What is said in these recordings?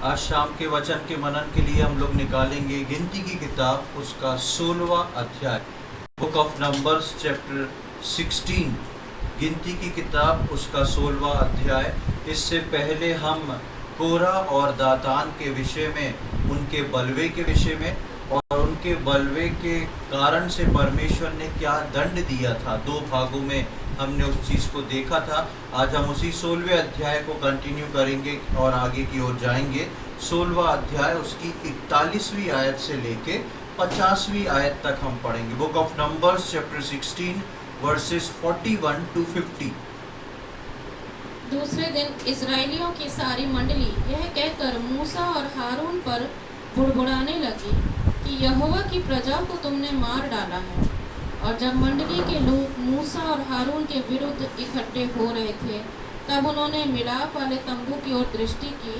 आज शाम के वचन के मनन के लिए हम लोग निकालेंगे गिनती की किताब उसका 16वां अध्याय, बुक ऑफ नंबर्स चैप्टर 16। गिनती की किताब उसका 16वां अध्याय। इससे पहले हम कोरा और दातान के विषय में, उनके बलवे के विषय में और उनके बलवे के कारण से परमेश्वर ने क्या दंड दिया था, दो भागों में हमने उस चीज़ को देखा था। आज हम उसी 16वें अध्याय को कंटिन्यू करेंगे और आगे की ओर जाएंगे। 16वां अध्याय उसकी 41वीं आयत से लेके 50वीं आयत तक हम पढ़ेंगे। Book of numbers chapter 16 versus 41 to 50। दूसरे दिन इस्राएलियों की सारी मंडली यह कहकर मूसा और हारून पर बुड़बुड़ाने लगी कि यहोवा की प्रजा को तुमने मार डाला है। और जब मंडली के लोग मूसा और हारून के विरुद्ध इकट्ठे हो रहे थे, तब उन्होंने मिलाप वाले तंबू की ओर दृष्टि की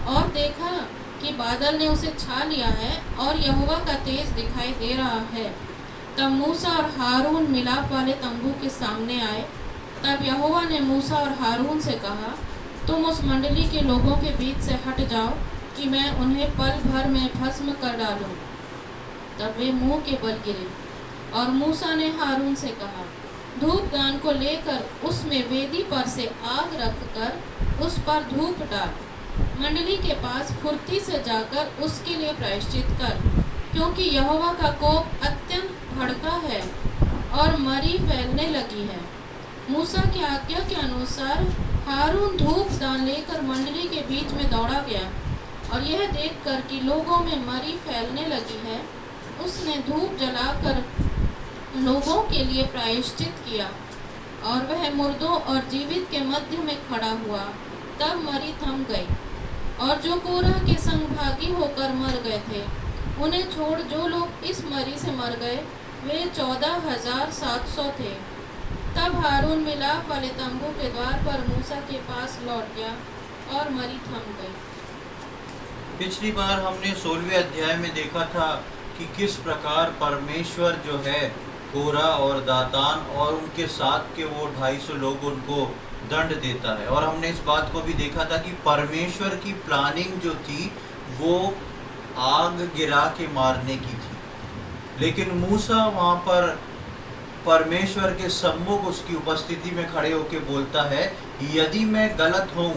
और देखा कि बादल ने उसे छा लिया है और यहोवा का तेज दिखाई दे रहा है। तब मूसा और हारून मिलाप वाले तंबू के सामने आए। तब यहोवा ने मूसा और हारून से कहा, तुम उस मंडली के लोगों के बीच से हट जाओ कि मैं उन्हें पल भर में भस्म कर डालूं। तब वे मुंह के बल गिरे। और मूसा ने हारून से कहा, धूपदान को लेकर उसमें वेदी पर से आग रखकर उस पर धूप डाल। मंडली के पास फुर्ती से जाकर उसके लिए प्रायश्चित कर, क्योंकि यहोवा का कोप अत्यंत भड़का है और मरी फैलने लगी है। मूसा की आज्ञा के अनुसार हारून धूपदान लेकर मंडली के बीच में दौड़ा गया और यह देखकर कि लोगों में मरी फैलने लगी है, उसने धूप जलाकर लोगों के लिए प्रायश्चित किया। और वह मुर्दों और जीवित के मध्य में खड़ा हुआ। तब मरी थम गई। और जो कोरह के संग भागी होकर मर गए थे, उन्हें छोड़ जो लोग इस मरी से मर गए वे 14,700 थे। तब हारून मिलाप वाले तंबू के द्वार पर मूसा के पास लौट गया और मरी थम गई। पिछली बार हमने 16वें अध्याय में देखा था कि किस प्रकार परमेश्वर जो है कोरा और दातान और उनके साथ के वो 250 लोग उनको दंड देता है। और हमने इस बात को भी देखा था कि परमेश्वर की प्लानिंग जो थी वो आग गिरा के मारने की थी, लेकिन मूसा वहाँ पर परमेश्वर के सम्मुख उसकी उपस्थिति में खड़े होकर बोलता है, यदि मैं गलत हूँ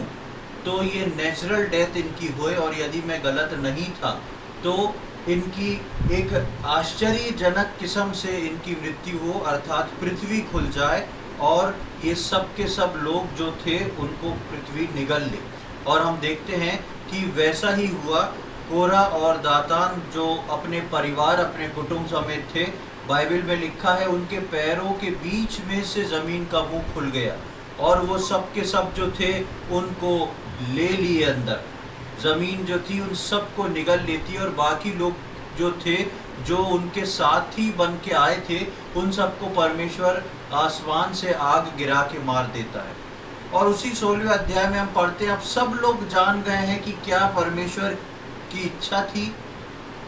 तो ये नेचुरल डेथ इनकी होए, और यदि मैं गलत नहीं था तो इनकी एक आश्चर्यजनक किस्म से इनकी मृत्यु हो, अर्थात पृथ्वी खुल जाए और ये सब के सब लोग जो थे उनको पृथ्वी निगल ले। और हम देखते हैं कि वैसा ही हुआ। कोरा और दातान जो अपने परिवार, अपने कुटुंब समेत थे, बाइबल में लिखा है उनके पैरों के बीच में से ज़मीन का मुंह खुल गया और वो सब के सब जो थे उनको ले लिए अंदर। ज़मीन जो थी उन सब को निगल लेती और बाकी लोग जो थे, जो उनके साथी बन के आए थे, उन सबको परमेश्वर आसमान से आग गिरा के मार देता है। और उसी 16वें अध्याय में हम पढ़ते हैं, अब सब लोग जान गए हैं कि क्या परमेश्वर की इच्छा थी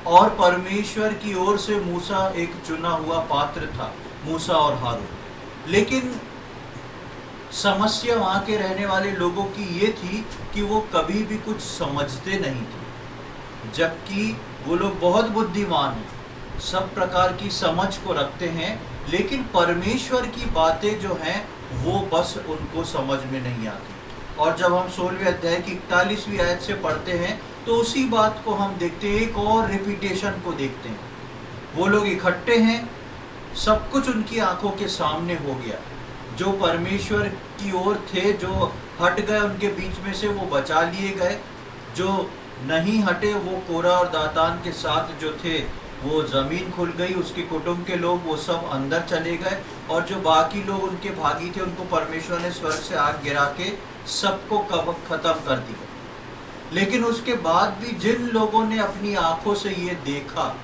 और परमेश्वर की ओर से मूसा एक चुना हुआ पात्र था, मूसा और हारून। लेकिन समस्या वहाँ के रहने वाले लोगों की ये थी कि वो कभी भी कुछ समझते नहीं थे, जबकि वो लोग बहुत बुद्धिमान हैं, सब प्रकार की समझ को रखते हैं, लेकिन परमेश्वर की बातें जो हैं वो बस उनको समझ में नहीं आती। और जब हम 16वें अध्याय की 41वीं आयत से पढ़ते हैं तो उसी बात को हम देखते हैं, एक और रिपीटेशन को देखते हैं। वो लोग इकट्ठे हैं, सब कुछ उनकी आंखों के सामने हो गया। जो परमेश्वर की ओर थे, जो हट गए उनके बीच में से वो बचा लिए गए, जो नहीं हटे वो कोरा और दातान के साथ जो थे वो ज़मीन खुल गई, उसके कुटुंब के लोग वो सब अंदर चले गए, और जो बाकी लोग उनके भागी थे उनको परमेश्वर ने स्वर्ग से आग गिरा के सबको ख़त्म कर दिया। लेकिन उसके बाद भी जिन लोगों ने अपनी आंखों से ये देखा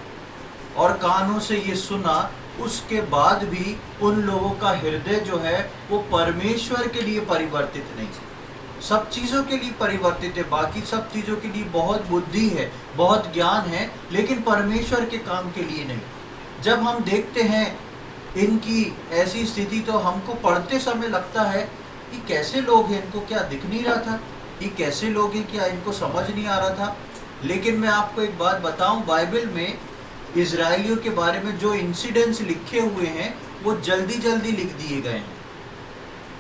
और कानों से ये सुना, उसके बाद भी उन लोगों का हृदय जो है वो परमेश्वर के लिए परिवर्तित नहीं है। सब चीज़ों के लिए परिवर्तित है, बाकी सब चीज़ों के लिए बहुत बुद्धि है, बहुत ज्ञान है, लेकिन परमेश्वर के काम के लिए नहीं। जब हम देखते हैं इनकी ऐसी स्थिति तो हमको पढ़ते समय लगता है कि कैसे लोग हैं, इनको क्या दिख नहीं रहा था, ये कैसे लोग हैं, क्या इनको समझ नहीं आ रहा था। लेकिन मैं आपको एक बात बताऊं, बाइबल में इजराइलियों के बारे में जो इंसिडेंट्स लिखे हुए हैं वो जल्दी जल्दी लिख दिए गए हैं।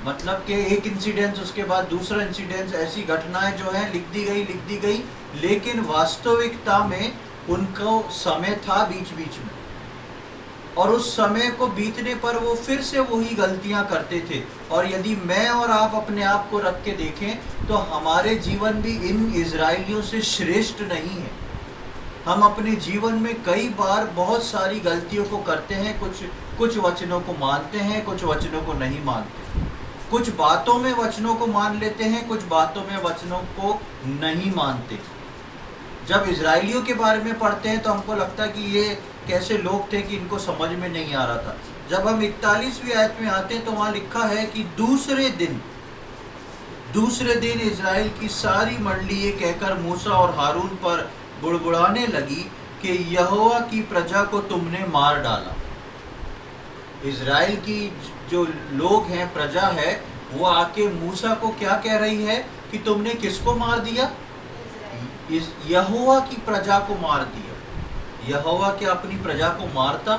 मतलब कि एक इंसिडेंस उसके बाद दूसरा इंसिडेंस, ऐसी घटनाएं जो है लिख दी गई, लेकिन वास्तविकता में उनको समय था बीच बीच में, और उस समय को बीतने पर वो फिर से वही गलतियां करते थे। और यदि मैं और आप अपने आप को रख के देखें तो हमारे जीवन भी इन इजराइलियों से श्रेष्ठ नहीं है। हम अपने जीवन में कई बार बहुत सारी गलतियों को करते हैं, कुछ वचनों को मानते हैं, कुछ वचनों को नहीं मानते, कुछ बातों में वचनों को मान लेते हैं, कुछ बातों में वचनों को नहीं मानते। जब इजराइलियों के बारे में पढ़ते हैं तो हमको लगता है कि ये कैसे लोग थे कि इनको समझ में नहीं आ रहा था। जब हम 41वीं आयत में आते हैं तो वहाँ लिखा है कि दूसरे दिन इजराइल की सारी मंडली ये कहकर मूसा और हारून पर बुड़बुड़ाने लगी कि यहोवा की प्रजा को तुमने मार डाला। इजराइल की जो लोग हैं, प्रजा है, वो आके मूसा को क्या कह रही है कि तुमने किसको मार दिया? यहोवा की प्रजा को मार दिया। यहोवा क्या अपनी प्रजा को मारता?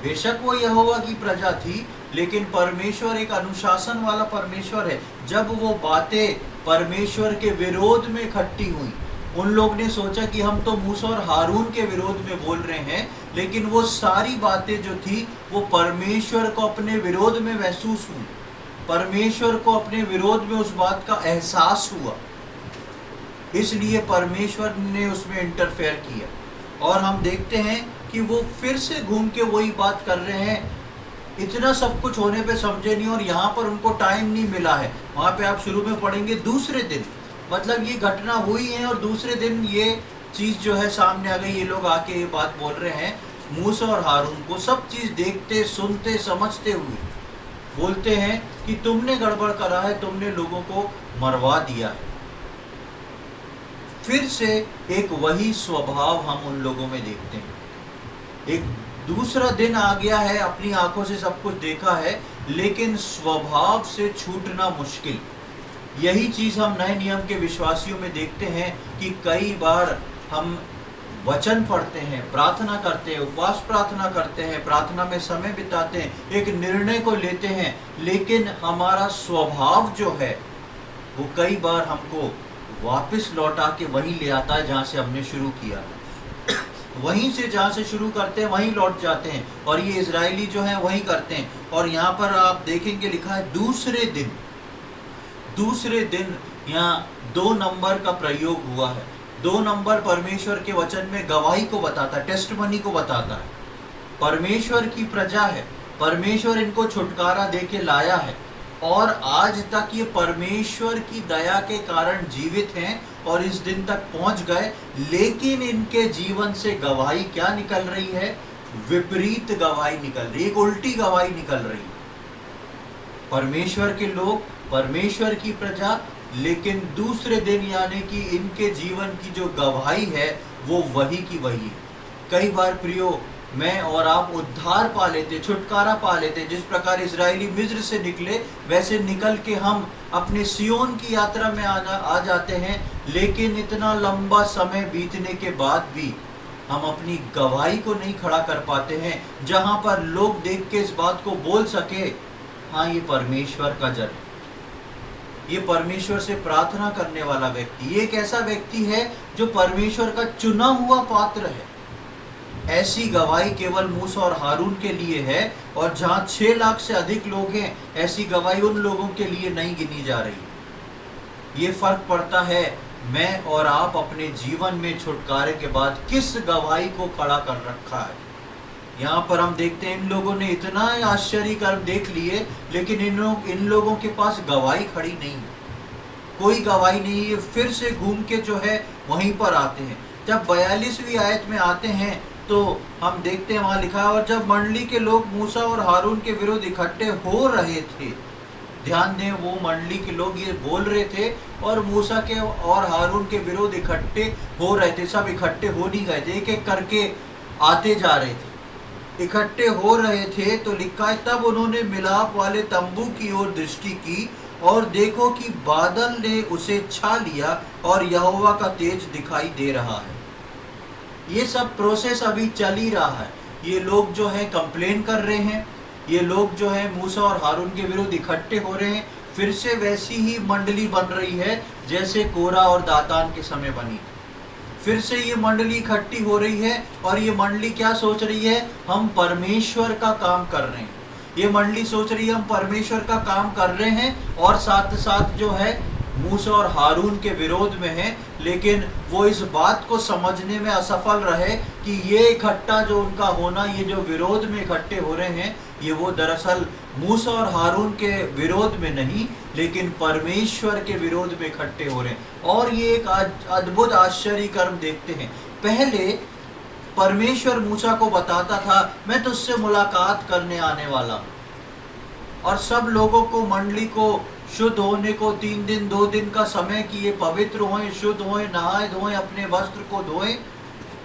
बेशक वो यहोवा की प्रजा थी, लेकिन परमेश्वर एक अनुशासन वाला परमेश्वर है। जब वो बातें परमेश्वर के विरोध में इकट्ठी हुई, उन लोग ने सोचा कि हम तो मूसा और हारून के विरोध में बोल रहे हैं, लेकिन वो सारी बातें जो थी वो परमेश्वर को अपने विरोध में महसूस हुई, परमेश्वर को अपने विरोध में उस बात का एहसास हुआ, इसलिए परमेश्वर ने उसमें इंटरफेयर किया। और हम देखते हैं कि वो फिर से घूम के वही बात कर रहे हैं। इतना सब कुछ होने पे समझे नहीं, और यहाँ पर उनको टाइम नहीं मिला है। वहाँ पे आप शुरू में पढ़ेंगे दूसरे दिन, मतलब ये घटना हुई है और दूसरे दिन ये चीज़ जो है सामने आ गई। ये लोग आके ये बात बोल रहे हैं मूसा और हारून को, सब चीज़ देखते सुनते समझते हुए बोलते हैं कि तुमने गड़बड़ करा है, तुमने लोगों को मरवा दिया है। फिर से एक वही स्वभाव हम उन लोगों में देखते हैं। एक दूसरा दिन आ गया है, अपनी आंखों से सब कुछ देखा है, लेकिन स्वभाव से छूटना मुश्किल। यही चीज़ हम नए नियम के विश्वासियों में देखते हैं कि कई बार हम वचन पढ़ते हैं, प्रार्थना करते हैं, उपवास प्रार्थना करते हैं, प्रार्थना में समय बिताते हैं, एक निर्णय को लेते हैं, लेकिन हमारा स्वभाव जो है वो कई बार हमको वापस लौटा के वहीं ले आता है जहाँ से हमने शुरू किया। वहीं से जहाँ से शुरू करते हैं वहीं लौट जाते हैं, और ये इजरायली जो हैं वहीं करते हैं। और यहाँ पर आप देखेंगे लिखा है दूसरे दिन, यहाँ 2 नंबर का प्रयोग हुआ है। 2 नंबर परमेश्वर के वचन में गवाही को बताता है, टेस्टमनी को बताता है। परमेश्वर की प्रजा है, परमेश्वर इनको छुटकारा दे के लाया है, और आज तक ये परमेश्वर की दया के कारण जीवित हैं और इस दिन तक पहुंच गए। लेकिन इनके जीवन से गवाही क्या निकल रही है? विपरीत गवाही निकल रही है, एक उल्टी गवाही निकल रही है। परमेश्वर के लोग, परमेश्वर की प्रजा, लेकिन दूसरे दिन यानी कि इनके जीवन की जो गवाही है वो वही की वही है। कई बार प्रियो, मैं और आप उद्धार पा लेते, छुटकारा पा लेते। जिस प्रकार इजरायली मिस्र से निकले, वैसे निकल के हम अपने सियोन की यात्रा में आ जाते हैं, लेकिन इतना लंबा समय बीतने के बाद भी हम अपनी गवाही को नहीं खड़ा कर पाते हैं, जहाँ पर लोग देख के इस बात को बोल सके, हाँ ये परमेश्वर का जन है, ये परमेश्वर से प्रार्थना करने वाला व्यक्ति, ये एक ऐसा व्यक्ति है जो परमेश्वर का चुना हुआ पात्र है। ऐसी गवाही केवल मूसा और हारून के लिए है, और जहाँ 6 लाख से अधिक लोग हैं, ऐसी गवाही उन लोगों के लिए नहीं गिनी जा रही। ये फर्क पड़ता है मैं और आप अपने जीवन में छुटकारे के बाद किस गवाही को खड़ा कर रखा है। यहाँ पर हम देखते हैं इन लोगों ने इतना आश्चर्य कर्म देख लिए, लेकिन इन लोगों के पास गवाही खड़ी नहीं है, कोई गवाही नहीं है। फिर से घूम के जो है वहीं पर आते हैं। जब 42वीं आयत में आते हैं तो हम देखते हैं वहाँ लिखा है, और जब मंडली के लोग मूसा और हारून के विरुद्ध इकट्ठे हो रहे थे, ध्यान दें वो मंडली के लोग ये बोल रहे थे और मूसा के और हारून के विरुद्ध इकट्ठे हो रहे थे। सब इकट्ठे हो नहीं गए थे, एक एक करके आते जा रहे थे, इकट्ठे हो रहे थे। तो लिखा है, तब उन्होंने मिलाप वाले तंबू की ओर दृष्टि की और देखो कि बादल ने उसे छा लिया और यहोवा का तेज दिखाई दे रहा है। ये सब प्रोसेस अभी चल ही रहा है। ये लोग जो है कंप्लेन कर रहे हैं, ये लोग जो है मूसा और हारून के विरुद्ध इकट्ठे हो रहे हैं। फिर से वैसी ही मंडली बन रही है जैसे कोरा और दातान के समय बनी। फिर से ये मंडली इकट्ठी हो रही है और ये मंडली क्या सोच रही है, हम परमेश्वर का काम कर रहे हैं। ये मंडली सोच रही है हम परमेश्वर का काम कर रहे हैं और साथ साथ जो है मूसा और हारून के विरोध में है। लेकिन वो इस बात को समझने में असफल रहे कि ये इकट्ठा जो उनका होना, ये जो विरोध में इकट्ठे हो रहे हैं, ये वो दरअसल मूसा और हारून के विरोध में नहीं लेकिन परमेश्वर के विरोध में इकट्ठे हो रहे हैं। और ये एक अद्भुत आश्चर्य कर्म देखते हैं। पहले परमेश्वर मूसा को बताता था मैं तुझसे मुलाकात करने आने वाला हूं, और सब लोगों को, मंडली को शुद्ध होने को 3 दिन 2 दिन का समय कि ये पवित्र होएं, शुद्ध होएं, नहाए धोएं, अपने वस्त्र को धोएं।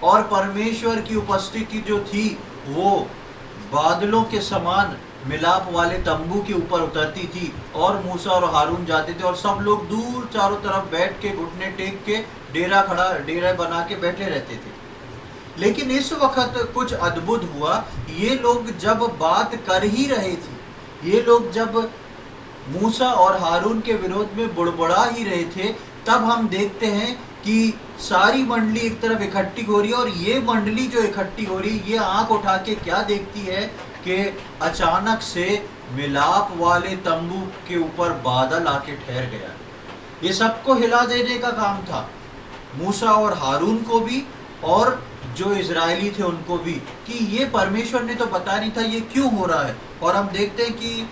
और परमेश्वर की उपस्थिति जो थी वो बादलों के समान मिलाप वाले तंबू के ऊपर उतरती थी और मूसा और जाते थे और सब लोग दूर चारों तरफ बैठ के घुटने टेक के डेरा बना के बैठे रहते थे। लेकिन इस वक्त कुछ अद्भुत हुआ। ये लोग जब बात कर ही रहे थे, ये लोग जब मूसा और हारून के विरोध में बुड़बुड़ा ही रहे थे, तब हम देखते हैं कि सारी मंडली एक तरफ इकट्ठी हो रही है। और ये मंडली जो इकट्ठी हो रही है, ये आंख उठा के क्या देखती है कि अचानक से मिलाप वाले तंबू के ऊपर बादल आके ठहर गया। ये सबको हिला देने का काम था, मूसा और हारून को भी और जो इजरायली थे उनको भी, कि ये परमेश्वर ने तो बताया नहीं था ये क्यों हो रहा है। और हम देखते हैं कि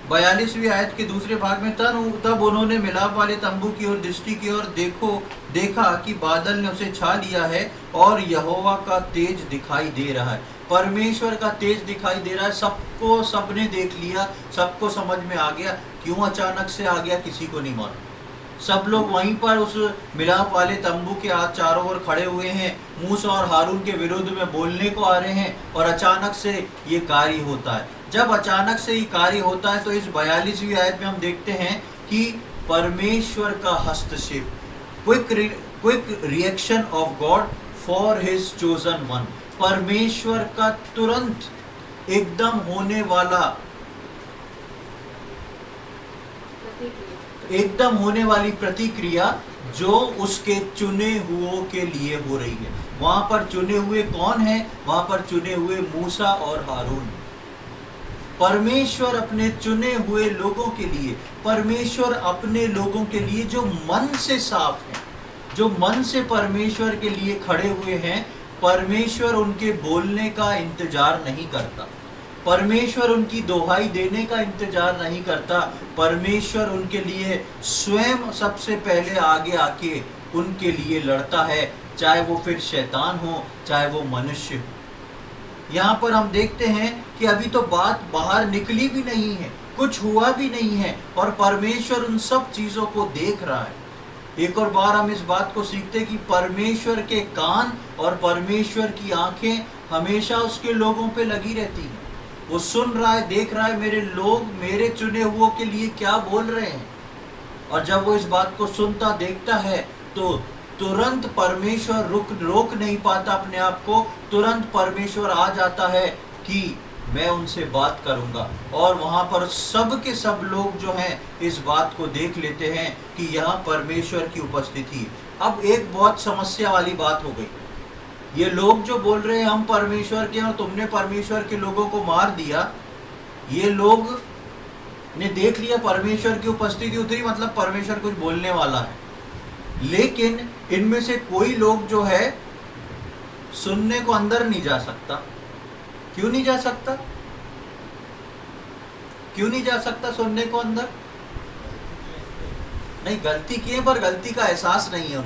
42वीं आयत के दूसरे भाग में तब उन्होंने मिलाप वाले तंबू की ओर दृष्टि की और देखा कि बादल ने उसे छा लिया है और यहोवा का तेज दिखाई दे रहा है। परमेश्वर का तेज दिखाई दे रहा है। सबने देख लिया, सबको समझ में आ गया। क्यों अचानक से आ गया किसी को नहीं मालूम। सब लोग वहीं पर उस मिलाप वाले तंबू के चारों ओर खड़े हुए हैं, मूसा और हारून के विरुद्ध में बोलने को आ रहे हैं और अचानक से ये कार्य होता है। जब अचानक से ये कार्य होता है तो इस 42वीं आयत में हम देखते हैं कि परमेश्वर का हस्तक्षेप, quick reaction of God for his chosen one. परमेश्वर का तुरंत एकदम होने वाली प्रतिक्रिया जो उसके चुने हुओं के लिए हो रही है। वहां पर चुने हुए कौन है? वहां पर चुने हुए मूसा और हारून। परमेश्वर अपने चुने हुए लोगों के लिए, परमेश्वर अपने लोगों के लिए जो मन से साफ है, जो मन से परमेश्वर के लिए खड़े हुए हैं, परमेश्वर उनके बोलने का इंतजार नहीं करता, परमेश्वर उनकी दोहाई देने का इंतजार नहीं करता। परमेश्वर उनके लिए स्वयं सबसे पहले आगे आके उनके लिए लड़ता है, चाहे वो फिर शैतान हो, चाहे वो मनुष्य हो। यहाँ पर हम देखते हैं कि अभी तो बात बाहर निकली भी नहीं है, कुछ हुआ भी नहीं है और परमेश्वर उन सब चीज़ों को देख रहा है। एक और बार हम इस बात को सीखते कि परमेश्वर के कान और परमेश्वर की आंखें हमेशा उसके लोगों पे लगी रहती हैं। वो सुन रहा है, देख रहा है मेरे लोग मेरे चुने हुओं के लिए क्या बोल रहे हैं। और जब वो इस बात को सुनता देखता है तो तुरंत परमेश्वर रोक नहीं पाता अपने आप को, तुरंत परमेश्वर आ जाता है कि मैं उनसे बात करूंगा। और वहां पर सब के सब लोग जो हैं इस बात को देख लेते हैं कि यहाँ परमेश्वर की उपस्थिति है। अब एक बहुत समस्या वाली बात हो गई। ये लोग जो बोल रहे हैं हम परमेश्वर के और तुमने परमेश्वर के लोगों को मार दिया, ये लोग ने देख लिया परमेश्वर की उपस्थिति उतरी, मतलब परमेश्वर कुछ बोलने वाला है। लेकिन इनमें से कोई लोग जो है सुनने को अंदर नहीं जा सकता। क्यों नहीं जा सकता? क्यों नहीं जा सकता सुनने को अंदर? नहीं, गलती की है पर गलती का एहसास नहीं है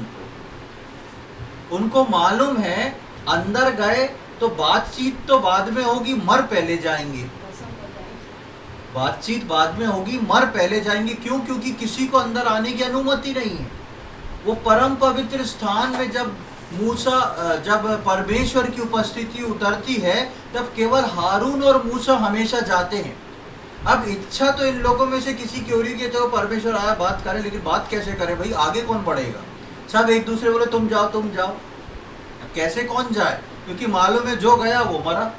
उनको मालूम है अंदर गए तो बातचीत तो बाद में होगी, मर पहले जाएंगे। बातचीत बाद में होगी, मर पहले जाएंगे। क्यों? क्योंकि किसी को अंदर आने की अनुमति नहीं है। वो परम पवित्र स्थान में जब परमेश्वर की उपस्थिति उतरती है तब केवल हारून और मूसा हमेशा जाते हैं। अब इच्छा तो इन लोगों में से किसी की हो रही है कि चलो परमेश्वर आया बात करे, लेकिन बात कैसे करे भाई, आगे कौन बढ़ेगा? सब एक दूसरे बोले तुम जाओ तुम जाओ। कैसे कौन जाए? क्योंकि मालूम है जो गया वो मरा।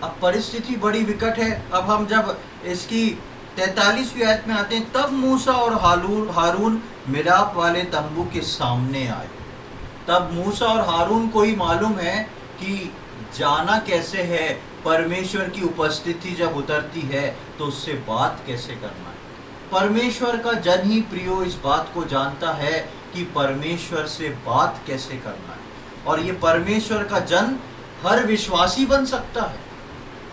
अब परिस्थिति बड़ी विकट है। अब हम जब इसकी 43वीं आयत में आते हैं, तब मूसा और हारून मिलाप वाले तंबू के सामने आए। तब मूसा और हारून को ही मालूम है कि जाना कैसे है, परमेश्वर की उपस्थिति जब उतरती है तो उससे बात कैसे करना है। परमेश्वर का जन ही प्रियो इस बात को जानता है कि परमेश्वर से बात कैसे करना है। और ये परमेश्वर का जन हर विश्वासी बन सकता है।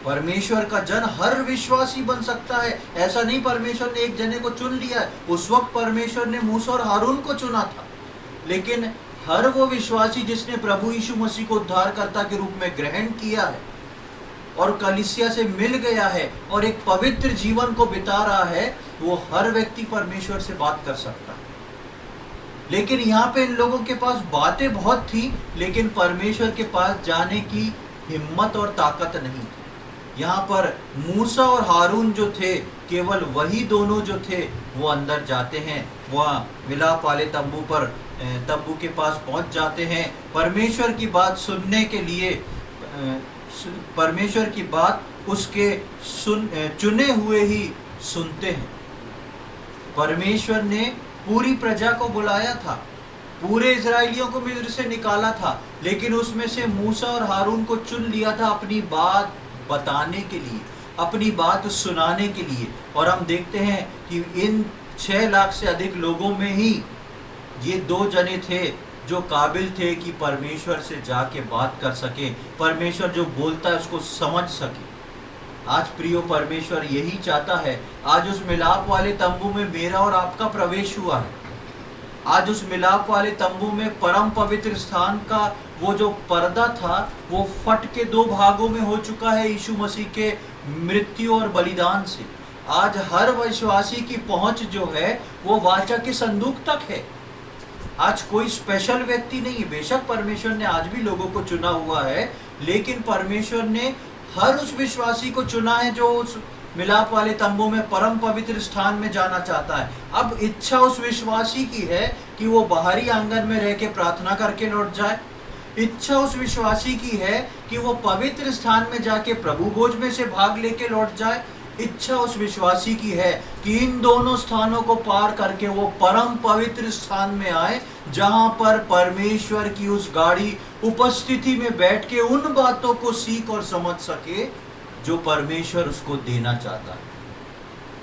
परमेश्वर का जन हर विश्वासी बन सकता है। ऐसा नहीं परमेश्वर ने एक जने को चुन लिया है। उस वक्त परमेश्वर ने मूसा और हारून को चुना था, लेकिन हर वो विश्वासी जिसने प्रभु यीशु मसीह को उद्धारकर्ता के रूप में ग्रहण किया है और कलीसिया से मिल गया है और एक पवित्र जीवन को बिता रहा है, वो हर व्यक्ति परमेश्वर से बात कर सकता है। लेकिन यहाँ पे इन लोगों के पास बातें बहुत थी, लेकिन परमेश्वर के पास जाने की हिम्मत और ताकत नहीं थी। यहाँ पर मूसा और हारून जो थे, केवल वही दोनों जो थे वो अंदर जाते हैं, वहाँ मिलाप वाले तंबू के पास पहुँच जाते हैं। परमेश्वर की बात सुनने के लिए, परमेश्वर की बात उसके चुने हुए ही सुनते हैं। परमेश्वर ने पूरी प्रजा को बुलाया था, पूरे इजराइलियों को मिस्र से निकाला था, लेकिन उसमें से मूसा और हारून को चुन लिया था अपनी बात बताने के लिए, अपनी बात सुनाने के लिए। और हम देखते हैं कि इन 6 लाख से अधिक लोगों में ही ये 2 जने थे जो काबिल थे कि परमेश्वर से जाके बात कर सके, परमेश्वर जो बोलता है उसको समझ सके। आज प्रियो, परमेश्वर यही चाहता है। आज उस मिलाप वाले तंबू में मेरा और आपका प्रवेश हुआ है। आज उस मिलाप वाले तंबू में परम पवित्र स्थान का वो जो पर्दा था वो फट के 2 भागों में हो चुका है यीशु मसीह के मृत्यु और बलिदान से। आज हर विश्वासी की पहुंच जो है वो वाचा के संदूक तक है। आज कोई स्पेशल व्यक्ति नहीं है। बेशक परमेश्वर ने आज भी लोगों को चुना हुआ है, लेकिन परमेश्वर ने हर उस विश्वासी को चुना है जो उस मिलाप वाले तंबू में परम पवित्र स्थान में जाना चाहता है। अब इच्छा उस विश्वासी की है कि वो बाहरी आंगन में रह के प्रार्थना करके लौट जाए। इच्छा उस विश्वासी की है कि वो पवित्र स्थान में जाके प्रभु भोज में से भाग लेके लौट जाए। इच्छा उस विश्वासी की है कि इन दोनों स्थानों को पार करके वो परम पवित्र स्थान में आए, जहां पर परमेश्वर की उस गाढ़ी उपस्थिति में बैठ के उन बातों को सीख और समझ सके जो परमेश्वर उसको देना चाहता है।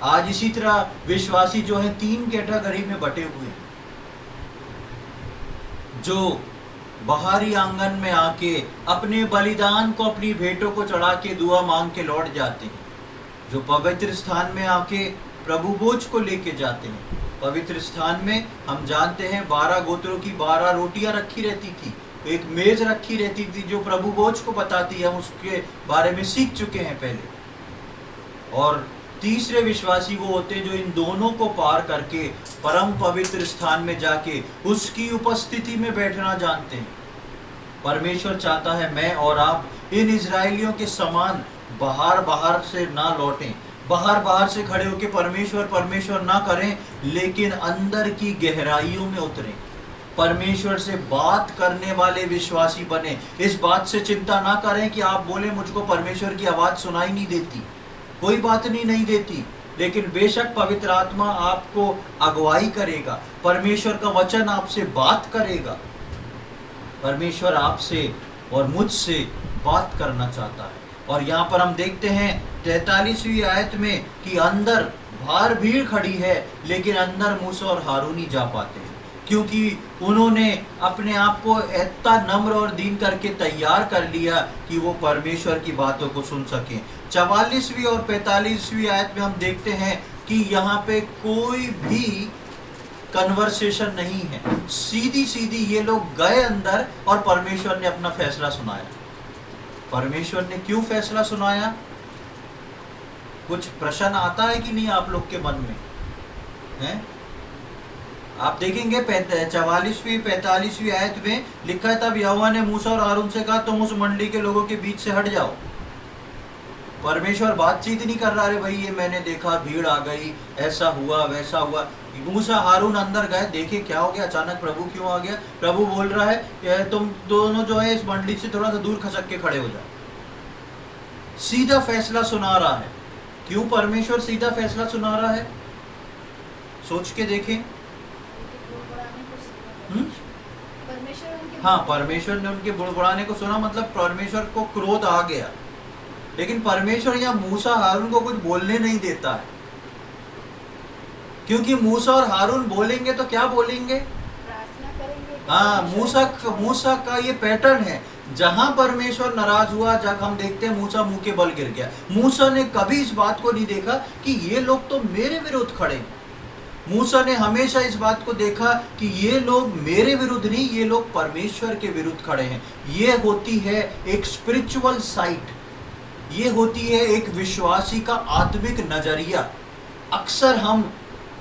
आज इसी तरह विश्वासी जो हैं 3 कैटेगरी में बटे हुए हैं। जो बाहरी आंगन में आके अपने बलिदान को, अपनी भेंटों को चढ़ा के दुआ मांग के लौट जाते हैं। जो पवित्र स्थान में आके प्रभु भोज को लेके जाते हैं। पवित्र स्थान में हम जानते हैं 12 गोत्रों की 12 रोटियां रखी रहती थी, एक मेज रखी रहती थी जो प्रभु भोज को बताती है। हम उसके बारे में सीख चुके हैं पहले। और तीसरे विश्वासी वो होते हैं जो इन दोनों को पार करके परम पवित्र स्थान में जाके उसकी उपस्थिति में बैठना जानते हैं। परमेश्वर चाहता है मैं और आप इन इजराइलियों के समान बाहर से ना लौटें, बाहर से खड़े होकर परमेश्वर ना करें, लेकिन अंदर की गहराइयों में उतरें, परमेश्वर से बात करने वाले विश्वासी बने। इस बात से चिंता ना करें कि आप बोले मुझको परमेश्वर की आवाज सुनाई नहीं देती। कोई बात नहीं देती, लेकिन बेशक पवित्र आत्मा आपको अगुवाई करेगा, परमेश्वर का वचन आपसे बात करेगा। परमेश्वर आपसे और मुझसे बात करना चाहता है। और यहाँ पर हम देखते हैं 43वीं आयत में कि अंदर बाहर भीड़ खड़ी है, लेकिन अंदर मूसा और हारून ही जा पाते हैं, क्योंकि उन्होंने अपने आप को इतना नम्र और दीन करके तैयार कर लिया कि वो परमेश्वर की बातों को सुन सकें। 44वीं और 45वीं आयत में हम देखते हैं कि यहाँ पे कोई भी कन्वर्सेशन नहीं है। सीधी ये लोग गए अंदर और परमेश्वर ने अपना फैसला सुनाया। परमेश्वर ने क्यों फैसला सुनाया? कुछ प्रश्न आता है कि नहीं आप लोग के मन में है? आप देखेंगे 44वीं 45वीं आयत में लिखा है, तब यहोवा ने मूसा और हारून से कहा तुम उस मंडली के लोगों के बीच से हट जाओ। परमेश्वर बातचीत नहीं कर रहा, अरे भाई ये मैंने देखा, भीड़ आ गई, ऐसा हुआ वैसा हुआ। मूसा हारून अंदर गए, देखे क्या हो गया, अचानक प्रभु क्यों आ गया। प्रभु बोल रहा है कि तुम दोनों जो है इस मंडली से थोड़ा सा दूर खसक के खड़े हो जाओ। सीधा फैसला सुना रहा है। क्यों परमेश्वर सीधा फैसला सुना रहा है, सोच के देखें। हाँ, परमेश्वर ने उनके बुड़बुड़ाने को सुना, मतलब परमेश्वर को क्रोध आ गया। लेकिन परमेश्वर यहाँ मूसा हारून को कुछ बोलने नहीं देता है, क्योंकि मूसा और हारून बोलेंगे तो क्या बोलेंगे, हाँ, मूसा का ये पैटर्न है। जहां परमेश्वर नाराज हुआ, जब हम देखते हैं मूसा मुंह के बल गिर गया। मूसा ने कभी इस बात को नहीं देखा कि ये लोग तो मेरे विरुद्ध खड़े हैं। मूसा ने हमेशा इस बात को देखा कि ये लोग मेरे विरुद्ध नहीं, ये लोग परमेश्वर के विरुद्ध खड़े हैं। ये होती है एक स्पिरिचुअल साइट, ये होती है एक विश्वासी का आत्मिक नजरिया। अक्सर हम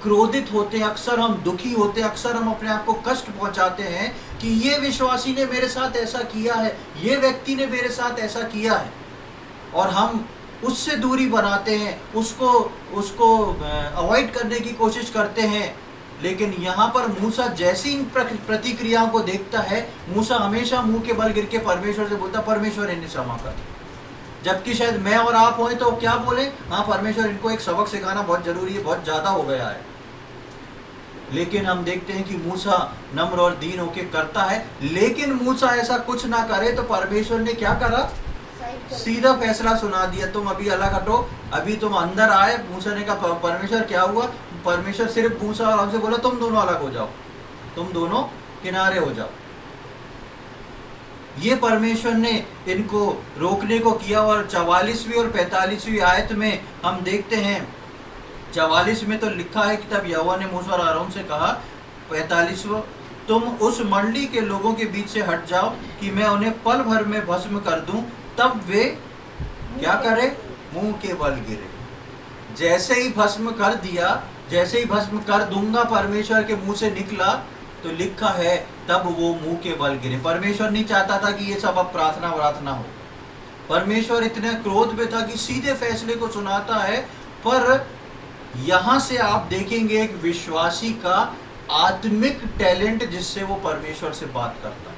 क्रोधित होते हैं, अक्सर हम दुखी होते हैं, अक्सर हम अपने आप को कष्ट पहुंचाते हैं कि ये विश्वासी ने मेरे साथ ऐसा किया है, ये व्यक्ति ने मेरे साथ ऐसा किया है, और हम उससे दूरी बनाते हैं, उसको अवॉइड करने की कोशिश करते हैं। लेकिन यहाँ पर मूसा जैसी इन प्रतिक्रियाओं को देखता है, मूसा हमेशा मुंह के बल गिर के परमेश्वर से बोलता, परमेश्वर इन्हें क्षमा कर। जबकि शायद मैं और आप हों तो क्या बोले, हाँ परमेश्वर इनको एक सबक सिखाना बहुत जरूरी है, बहुत ज्यादा हो गया है। लेकिन हम देखते हैं कि मूसा नम्र और दीन होके करता है। लेकिन मूसा ऐसा कुछ ना करे तो परमेश्वर ने क्या करा, सीधा फैसला सुना दिया, तुम अभी अलग हटो, अभी तुम अंदर आए। मूसा ने कहा परमेश्वर क्या हुआ, परमेश्वर सिर्फ मूसा और हमसे बोला तुम दोनों अलग हो जाओ, तुम दोनों किनारे हो जाओ। ये परमेश्वर ने इनको रोकने को किया। और 44वीं और 45वीं आयत में हम देखते हैं, 44 में तो लिखा है कि तब यहोवा ने मूसा और आरोन से कहा, 45वां, तुम उस मंडली के लोगों के बीच से हट जाओ कि मैं उन्हें पल भर में भस्म कर दूं। तब वे क्या करे, मुंह के बल गिरे। जैसे ही भस्म कर दिया, जैसे ही भस्म कर दूंगा परमेश्वर के मुंह से निकला, तो लिखा है तब वो मुंह के बल गिरे। परमेश्वर नहीं चाहता था कि ये सब अब प्रार्थना हो। परमेश्वर इतने क्रोध में था कि सीधे फैसले को सुनाता है। पर यहां से आप देखेंगे एक विश्वासी का आत्मिक टैलेंट, जिससे वो परमेश्वर से बात करता है।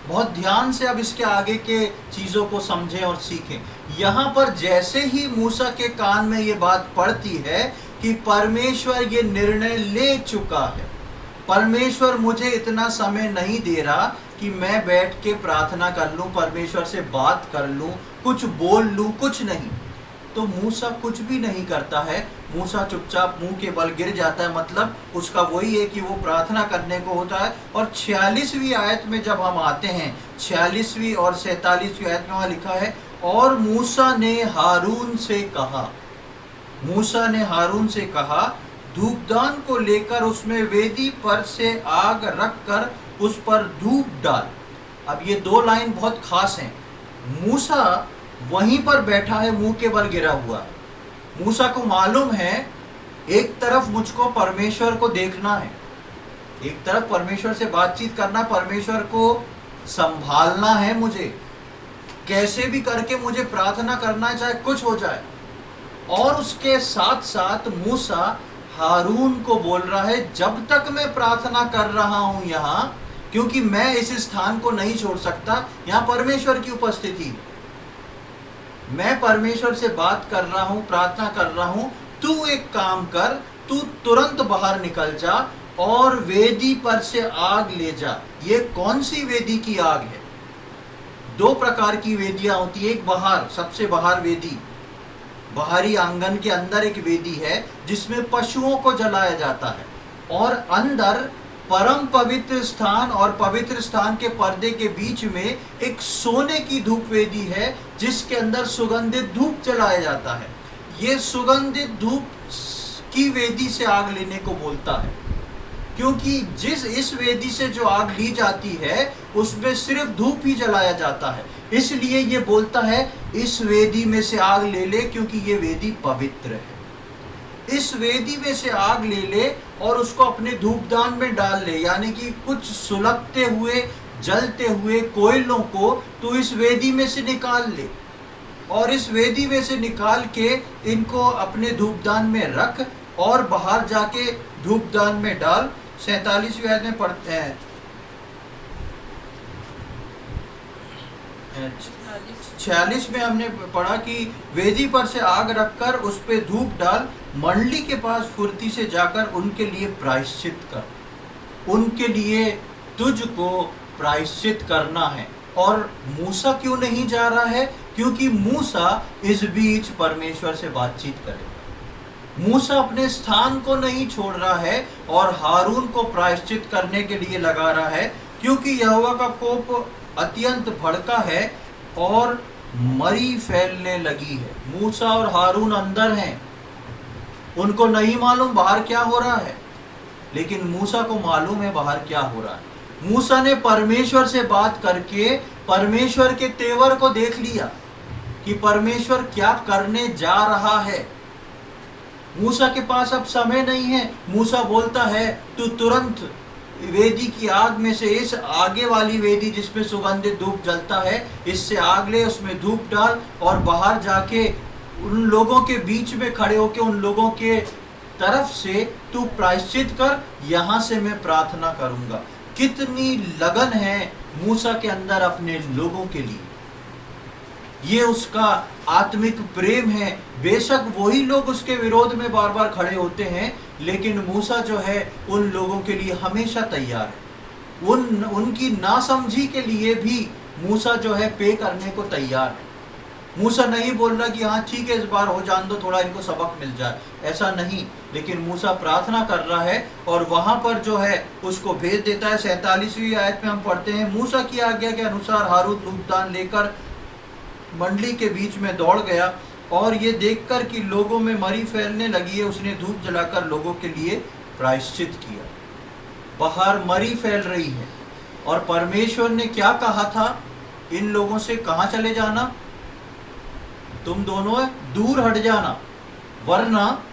बहुत ध्यान से अब इसके आगे के चीजों को समझें और सीखें। यहाँ पर जैसे ही मूसा के कान में ये बात पड़ती है कि परमेश्वर ये निर्णय ले चुका है, परमेश्वर मुझे इतना समय नहीं दे रहा कि मैं बैठ के प्रार्थना कर लूं, परमेश्वर से बात कर लूं, कुछ बोल लूं, कुछ नहीं। तो मूसा कुछ भी नहीं करता है। मूसा चुपचाप मुंह के बल गिर जाता है। मतलब उसका वही है कि वो प्रार्थना करने को होता है। और 46वीं आयत में जब हम आते हैं, 46वीं और 47वीं आयत में वहाँ लिखा है, और मूसा ने हारून से कहा, मूसा ने हारून से कहा, धूपदान को लेकर उसमें वेदी पर से आग रखकर उस पर धूप डाल। अब ये दो लाइन बहुत खास हैं। मूसा वहीं पर बैठा है, मुंह के बल गिरा हुआ। मूसा को मालूम है एक तरफ मुझको परमेश्वर को देखना है, एक तरफ परमेश्वर से बातचीत करना, परमेश्वर को संभालना है, मुझे कैसे भी करके मुझे प्रार्थना करना है, चाहे कुछ हो जाए। और उसके साथ साथ मूसा हारून को बोल रहा है, जब तक मैं प्रार्थना कर रहा हूं यहाँ, क्योंकि मैं इस स्थान को नहीं छोड़ सकता, यहाँ परमेश्वर की उपस्थिति, मैं परमेश्वर से बात कर रहा हूं, प्रार्थना कर रहा हूं, तू एक काम कर, तू तुरंत बाहर निकल जा और वेदी पर से आग ले जा। ये कौन सी वेदी की आग है? दो प्रकार की वेदियां होती है। एक बाहर, सबसे बाहर वेदी, बाहरी आंगन के अंदर एक वेदी है जिसमें पशुओं को जलाया जाता है, और अंदर परम पवित्र स्थान और पवित्र स्थान के पर्दे के बीच में एक सोने की धूप वेदी है जिसके अंदर सुगंधित धूप जलाया जाता है। ये सुगंधित धूप की वेदी से आग लेने को बोलता है, क्योंकि इस वेदी से जो आग ली जाती है उसमें सिर्फ धूप ही जलाया जाता है। इसलिए ये बोलता है इस वेदी में से आग ले ले, क्योंकि ये वेदी पवित्र है। इस वेदी में से आग ले ले और उसको अपने धूपदान में डाल ले, यानी कि कुछ सुलगते हुए, जलते हुए कोयलों को तो इस वेदी में से निकाल ले। और इस वेदी में से निकाल के इनको अपने धूपदान में रख और बाहर जाके धूपदान में डाल। 47वीं आयत में पढ़ते हैं, 46 में हमने पढ़ा कि वेदी पर से आग रखकर उस पे धूप डाल, मंडली के पास फुर्ती से जाकर उनके लिए प्रायश्चित कर। उनके लिए तुझको प्रायश्चित करना है। और मूसा क्यों नहीं जा रहा है? क्योंकि मूसा इस बीच परमेश्वर से बातचीत करेगा। मूसा अपने स्थान को नहीं छोड़ रहा है और हारून को प्रायश्चित करने के लिए लगा रहा है, क्योंकि यहोवा का कोप अत्यंत भड़का है और मरी फैलने लगी है। मूसा और हारून अंदर हैं, उनको नहीं मालूम बाहर क्या हो रहा है, लेकिन मूसा को मालूम है बाहर क्या हो रहा है। मूसा ने परमेश्वर से बात करके परमेश्वर के तेवर को देख लिया कि परमेश्वर क्या करने जा रहा है। मूसा के पास अब समय नहीं है। मूसा बोलता है, तू तुरंत वेदी की आग में से इस आगे वाली वेदी जिसमें सुगंधित धूप जलता है, इससे आग ले, उसमें धूप डाल और बाहर जाके उन लोगों के बीच में खड़े होके उन लोगों के तरफ से तू प्रायश्चित कर, यहां से मैं प्रार्थना करूंगा। कितनी लगन है मूसा के अंदर अपने लोगों के लिए, ये उसका आत्मिक प्रेम है। बेशक वही लोग उसके विरोध में बार बार खड़े होते हैं, लेकिन मूसा जो है उन लोगों के लिए हमेशा तैयार है। उनकी नासमझी के लिए भी मूसा जो है पे करने को तैयार है। मूसा नहीं बोल रहा कि हाँ ठीक है इस बार हो जान दो, थोड़ा इनको सबक मिल जाए, ऐसा नहीं। लेकिन मूसा प्रार्थना कर रहा है और वहां पर जो है उसको भेज देता है। 47वीं आयत में हम पढ़ते हैं, मूसा की आज्ञा के अनुसार हारून धूपदान लेकर मंडली के बीच में दौड़ गया और ये देखकर कि लोगों में मरी फैलने लगी है, उसने धूप जलाकर लोगों के लिए प्रायश्चित किया। बाहर मरी फैल रही है और परमेश्वर ने क्या कहा था इन लोगों से? कहां चले जाना? तुम दोनों दूर हट जाना, वरना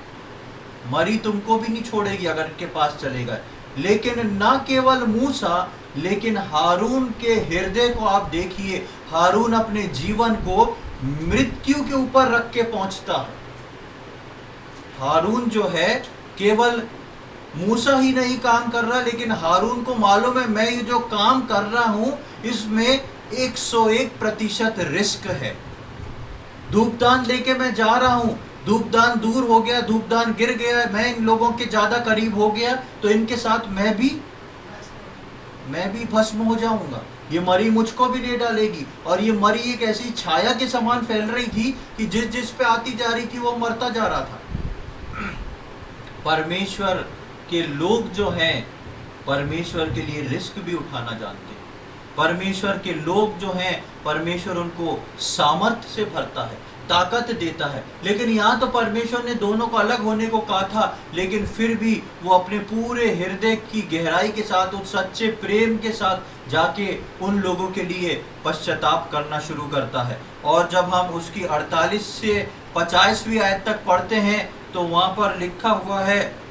मरी तुमको भी नहीं छोड़ेगी अगर इनके पास चलेगा। लेकिन ना केवल मूसा, लेकिन हारून के हृदय को आप देखिए। हारून अपने जीवन को मृत्यु के ऊपर रख के पहुंचता है। हारून जो है केवल मूसा ही नहीं काम कर रहा, लेकिन हारून को मालूम है मैं ये जो काम कर रहा हूं इसमें 101% रिस्क है। धूपदान लेके मैं जा रहा हूं, धूपदान दूर हो गया, धूपदान गिर गया, मैं इन लोगों के ज्यादा करीब हो गया तो इनके साथ मैं भी भस्म हो जाऊंगा। ये मरी मुझको भी ले डालेगी। और ये मरी एक ऐसी छाया के समान फैल रही थी कि जिस जिस पे आती जा रही थी वो मरता जा रहा था। परमेश्वर के लोग जो हैं परमेश्वर के लिए रिस्क भी उठाना जानते हैं। परमेश्वर के लोग जो हैं परमेश्वर उनको सामर्थ्य से भरता है, ताकत देता है। लेकिन यहाँ तो परमेश्वर ने दोनों को अलग होने को कहा था, लेकिन फिर भी वो अपने पूरे हृदय की गहराई के साथ, उस सच्चे प्रेम के साथ जाके उन लोगों के लिए पश्चाताप करना शुरू करता है। और जब हम उसकी 48 से 50वीं आयत तक पढ़ते हैं तो वहाँ पर लिखा हुआ है,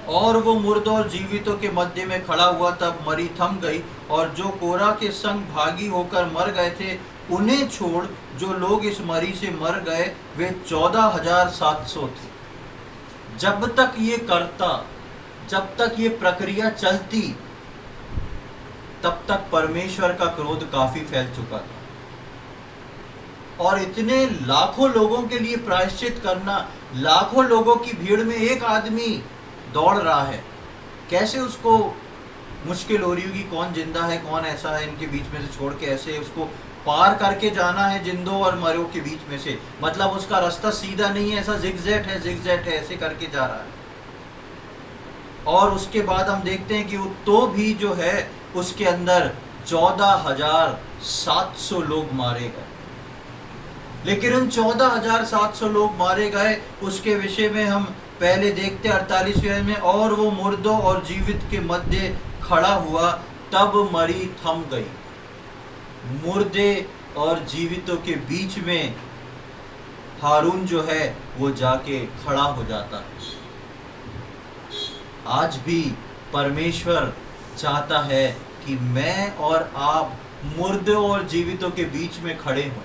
और वो मुर्दों और जीवितों के मध्य में खड़ा हुआ, तब मरी थम गई और जो कोरा के संग भागी होकर मर गए थे उन्हें छोड़ जो लोग इस मरी से मर गए वे 14,700 थे। जब तक ये करता, जब तक ये प्रक्रिया चलती, तब तक परमेश्वर का क्रोध काफी फैल चुका था। और इतने लाखों लोगों के लिए प्रायश्चित करना, लाखों लोगों की भीड़ में एक आदमी दौड़ रहा है, कैसे उसको मुश्किल हो रही होगी, कौन जिंदा है कौन ऐसा है, इनके बीच में से छोड़ के ऐसे उसको पार करके जाना है जिंदों और मरों के बीच में से। मतलब उसका रास्ता सीधा नहीं है, ऐसा जिगजैग है, ऐसे करके जा रहा है। और उसके बाद हम देखते हैं कि वो तो भी जो है उसके अंदर 14,700 लोग मारे गए। लेकिन उन 14,700 लोग मारे गए उसके विषय में हम पहले देखते 48वें में, और वो मुर्दों और जीवित के मध्य खड़ा हुआ, तब मरी थम गई। मुर्दे और जीवितों के बीच में हारून जो है वो जाके खड़ा हो जाता है। आज भी परमेश्वर चाहता है कि मैं और आप मुर्दों और जीवितों के बीच में खड़े हों।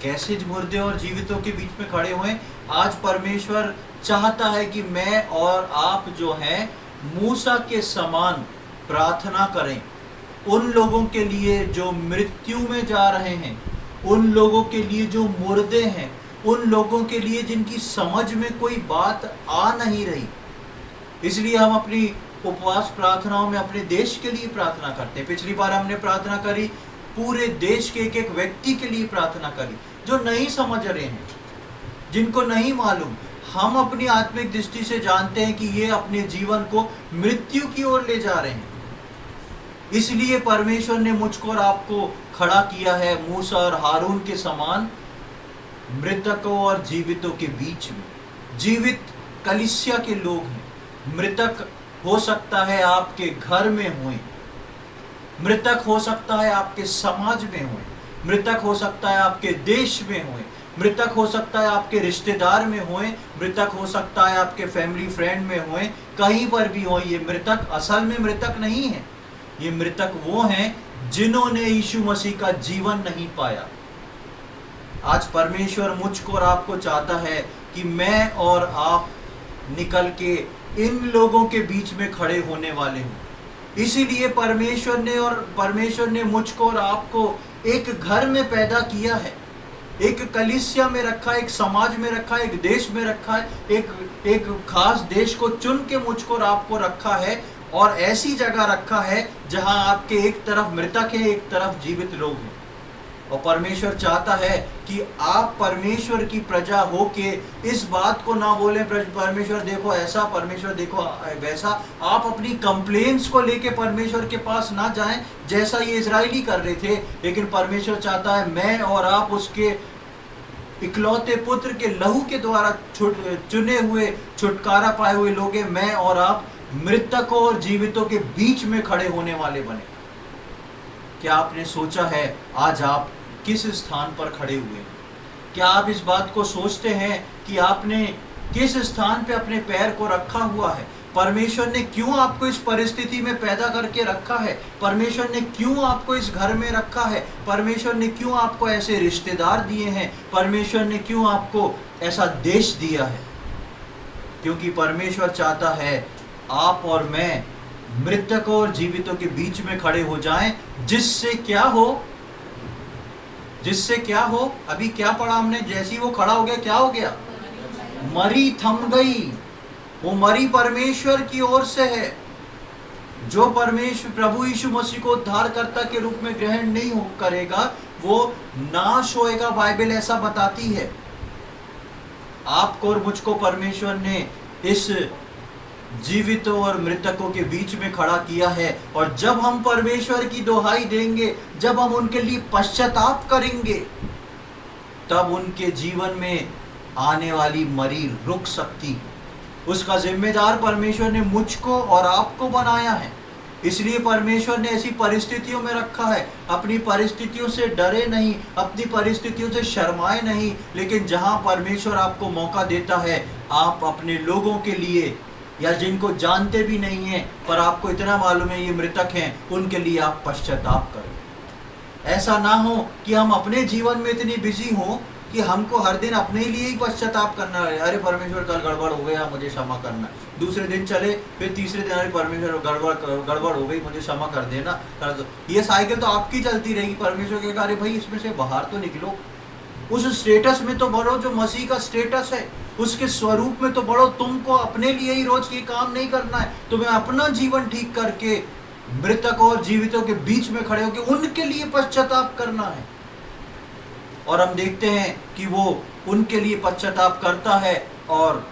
कैसे मुर्दे और जीवितों के बीच में खड़े हुए। आज परमेश्वर चाहता है कि मैं और आप जो हैं मूसा के समान प्रार्थना करें, उन लोगों के लिए जो मृत्यु में जा रहे हैं, उन लोगों के लिए जो मुर्दे हैं, उन लोगों के लिए जिनकी समझ में कोई बात आ नहीं रही। इसलिए हम अपनी उपवास प्रार्थनाओं में अपने देश के लिए प्रार्थना करते हैं। पिछली बार हमने प्रार्थना करी, पूरे देश के एक एक व्यक्ति के लिए प्रार्थना करी जो नहीं समझ रहे हैं, जिनको नहीं मालूम। हम अपनी आत्मिक दृष्टि से जानते हैं कि ये अपने जीवन को मृत्यु की ओर ले जा रहे हैं। इसलिए परमेश्वर ने मुझको और आपको खड़ा किया है मूसा और हारून के समान मृतकों और जीवितों के बीच में। जीवित कलीसिया के लोग हैं, मृतक हो सकता है आपके घर में हुए, मृतक हो सकता है आपके समाज में हुए, मृतक हो सकता है आपके देश में हुए, मृतक हो सकता है आपके रिश्तेदार में हुए, मृतक हो सकता है आपके फैमिली फ्रेंड में हुए, कहीं पर भी हो। ये मृतक असल में मृतक नहीं है, ये मृतक वो हैं जिन्होंने यीशु मसीह का जीवन नहीं पाया। आज परमेश्वर मुझको और आपको चाहता है कि मैं और आप निकल के इन लोगों के बीच में खड़े होने वाले हों। इसीलिए परमेश्वर ने मुझको और आपको एक घर में पैदा किया है, एक कलीसिया में रखा है, एक समाज में रखा है, एक देश में रखा है, एक खास देश को चुन के मुझको और आपको रखा है, और ऐसी जगह रखा है जहां आपके एक तरफ मृतक है, एक तरफ जीवित लोग हैं। और परमेश्वर चाहता है कि आप परमेश्वर की प्रजा होके इस बात को ना बोलें परमेश्वर देखो ऐसा, परमेश्वर देखो वैसा। आप अपनी कंप्लेंट्स को लेके परमेश्वर के पास ना जाएं जैसा ये इजरायली कर रहे थे। लेकिन परमेश्वर चाहता है मैं और आप उसके इकलौते पुत्र के लहू के द्वारा चुने हुए, छुटकारा पाए हुए लोग हैं। मैं और आप मृतकों और जीवितों के बीच में खड़े होने वाले बने। क्या आपने सोचा है आज आप किस स्थान पर खड़े हुए हैं? क्या आप इस बात को सोचते हैं कि आपने किस स्थान पे अपने पैर को रखा हुआ है? परमेश्वर ने क्यों आपको इस परिस्थिति में पैदा करके रखा है? परमेश्वर ने क्यों आपको इस घर में रखा है? परमेश्वर ने क्यों आपको ऐसे रिश्तेदार दिए हैं? परमेश्वर ने क्यों आपको ऐसा देश दिया है? क्योंकि परमेश्वर चाहता है आप और मैं मृतकों और जीवितों के बीच में खड़े हो जाएं, जिससे क्या हो? अभी क्या पढ़ा हमने? जैसे ही वो खड़ा हो गया क्या हो गया? मरी थम गई। वो मरी परमेश्वर की ओर से है। जो परमेश्वर प्रभु यीशु मसीह को उद्धारकर्ता के रूप में ग्रहण नहीं करेगा वो नाश होएगा, बाइबल ऐसा बताती है। आपको और मुझको परमेश्वर ने इस जीवितों और मृतकों के बीच में खड़ा किया है। और जब हम परमेश्वर की दुहाई देंगे, जब हम उनके लिए पश्चाताप करेंगे, तब उनके जीवन में आने वाली मरी रुक सकती है। उसका जिम्मेदार परमेश्वर ने मुझको और आपको बनाया है। इसलिए परमेश्वर ने ऐसी परिस्थितियों में रखा है। अपनी परिस्थितियों से डरे नहीं, अपनी परिस्थितियों से शर्माए नहीं, लेकिन जहां परमेश्वर आपको मौका देता है आप अपने लोगों के लिए, या जिनको जानते भी नहीं हैं पर आपको इतना मालूम है ये मृतक हैं, उनके लिए आप पश्चाताप करें। ऐसा ना हो कि हम अपने जीवन में इतनी बिजी हों कि हमको हर दिन अपने लिए ही पश्चाताप करना है। अरे परमेश्वर कल गड़बड़ हो गया, मुझे क्षमा करना। दूसरे दिन चले, फिर तीसरे दिन अरे परमेश्वर गड़बड़ हो गई, मुझे क्षमा कर देना, कर दो। ये साइकिल तो आपकी चलती रहेगी। परमेश्वर के कार्य भाई इसमें से बाहर तो निकलो, उस स्टेटस में तो बढ़ो जो मसीह का स्टेटस है, उसके स्वरूप में तो बढ़ो। तुमको अपने लिए ही रोज ये काम नहीं करना है, तुम्हें अपना जीवन ठीक करके मृतकों और जीवितों के बीच में खड़े होकर उनके लिए पश्चाताप करना है। और हम देखते हैं कि वो उनके लिए पश्चाताप करता है और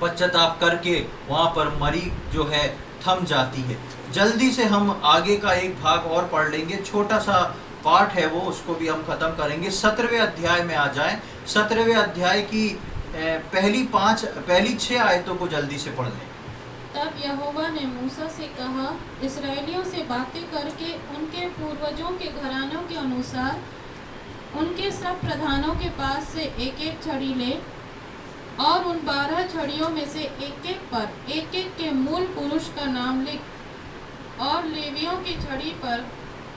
पश्चाताप करके वहां पर मरी जो है थम जाती है। जल्दी से हम आगे का एक भाग और पढ़ लेंगे, छोटा सा पाठ है वो, उसको भी हम खत्म करेंगे। 17वें अध्याय में आ जाएं। 17वें अध्याय की पहली 6 आयतों को जल्दी से पढ़ लें। तब यहोवा ने मूसा से कहा, इस्राएलियों से बातें करके उनके पूर्वजों के घरानों के अनुसार उनके सब प्रधानों के पास से एक एक छड़ी ले, और उन 12 छड़ियों में से एक एक पर एक एक के मूल पुरुष का नाम लिख, और लेवियों की छड़ी पर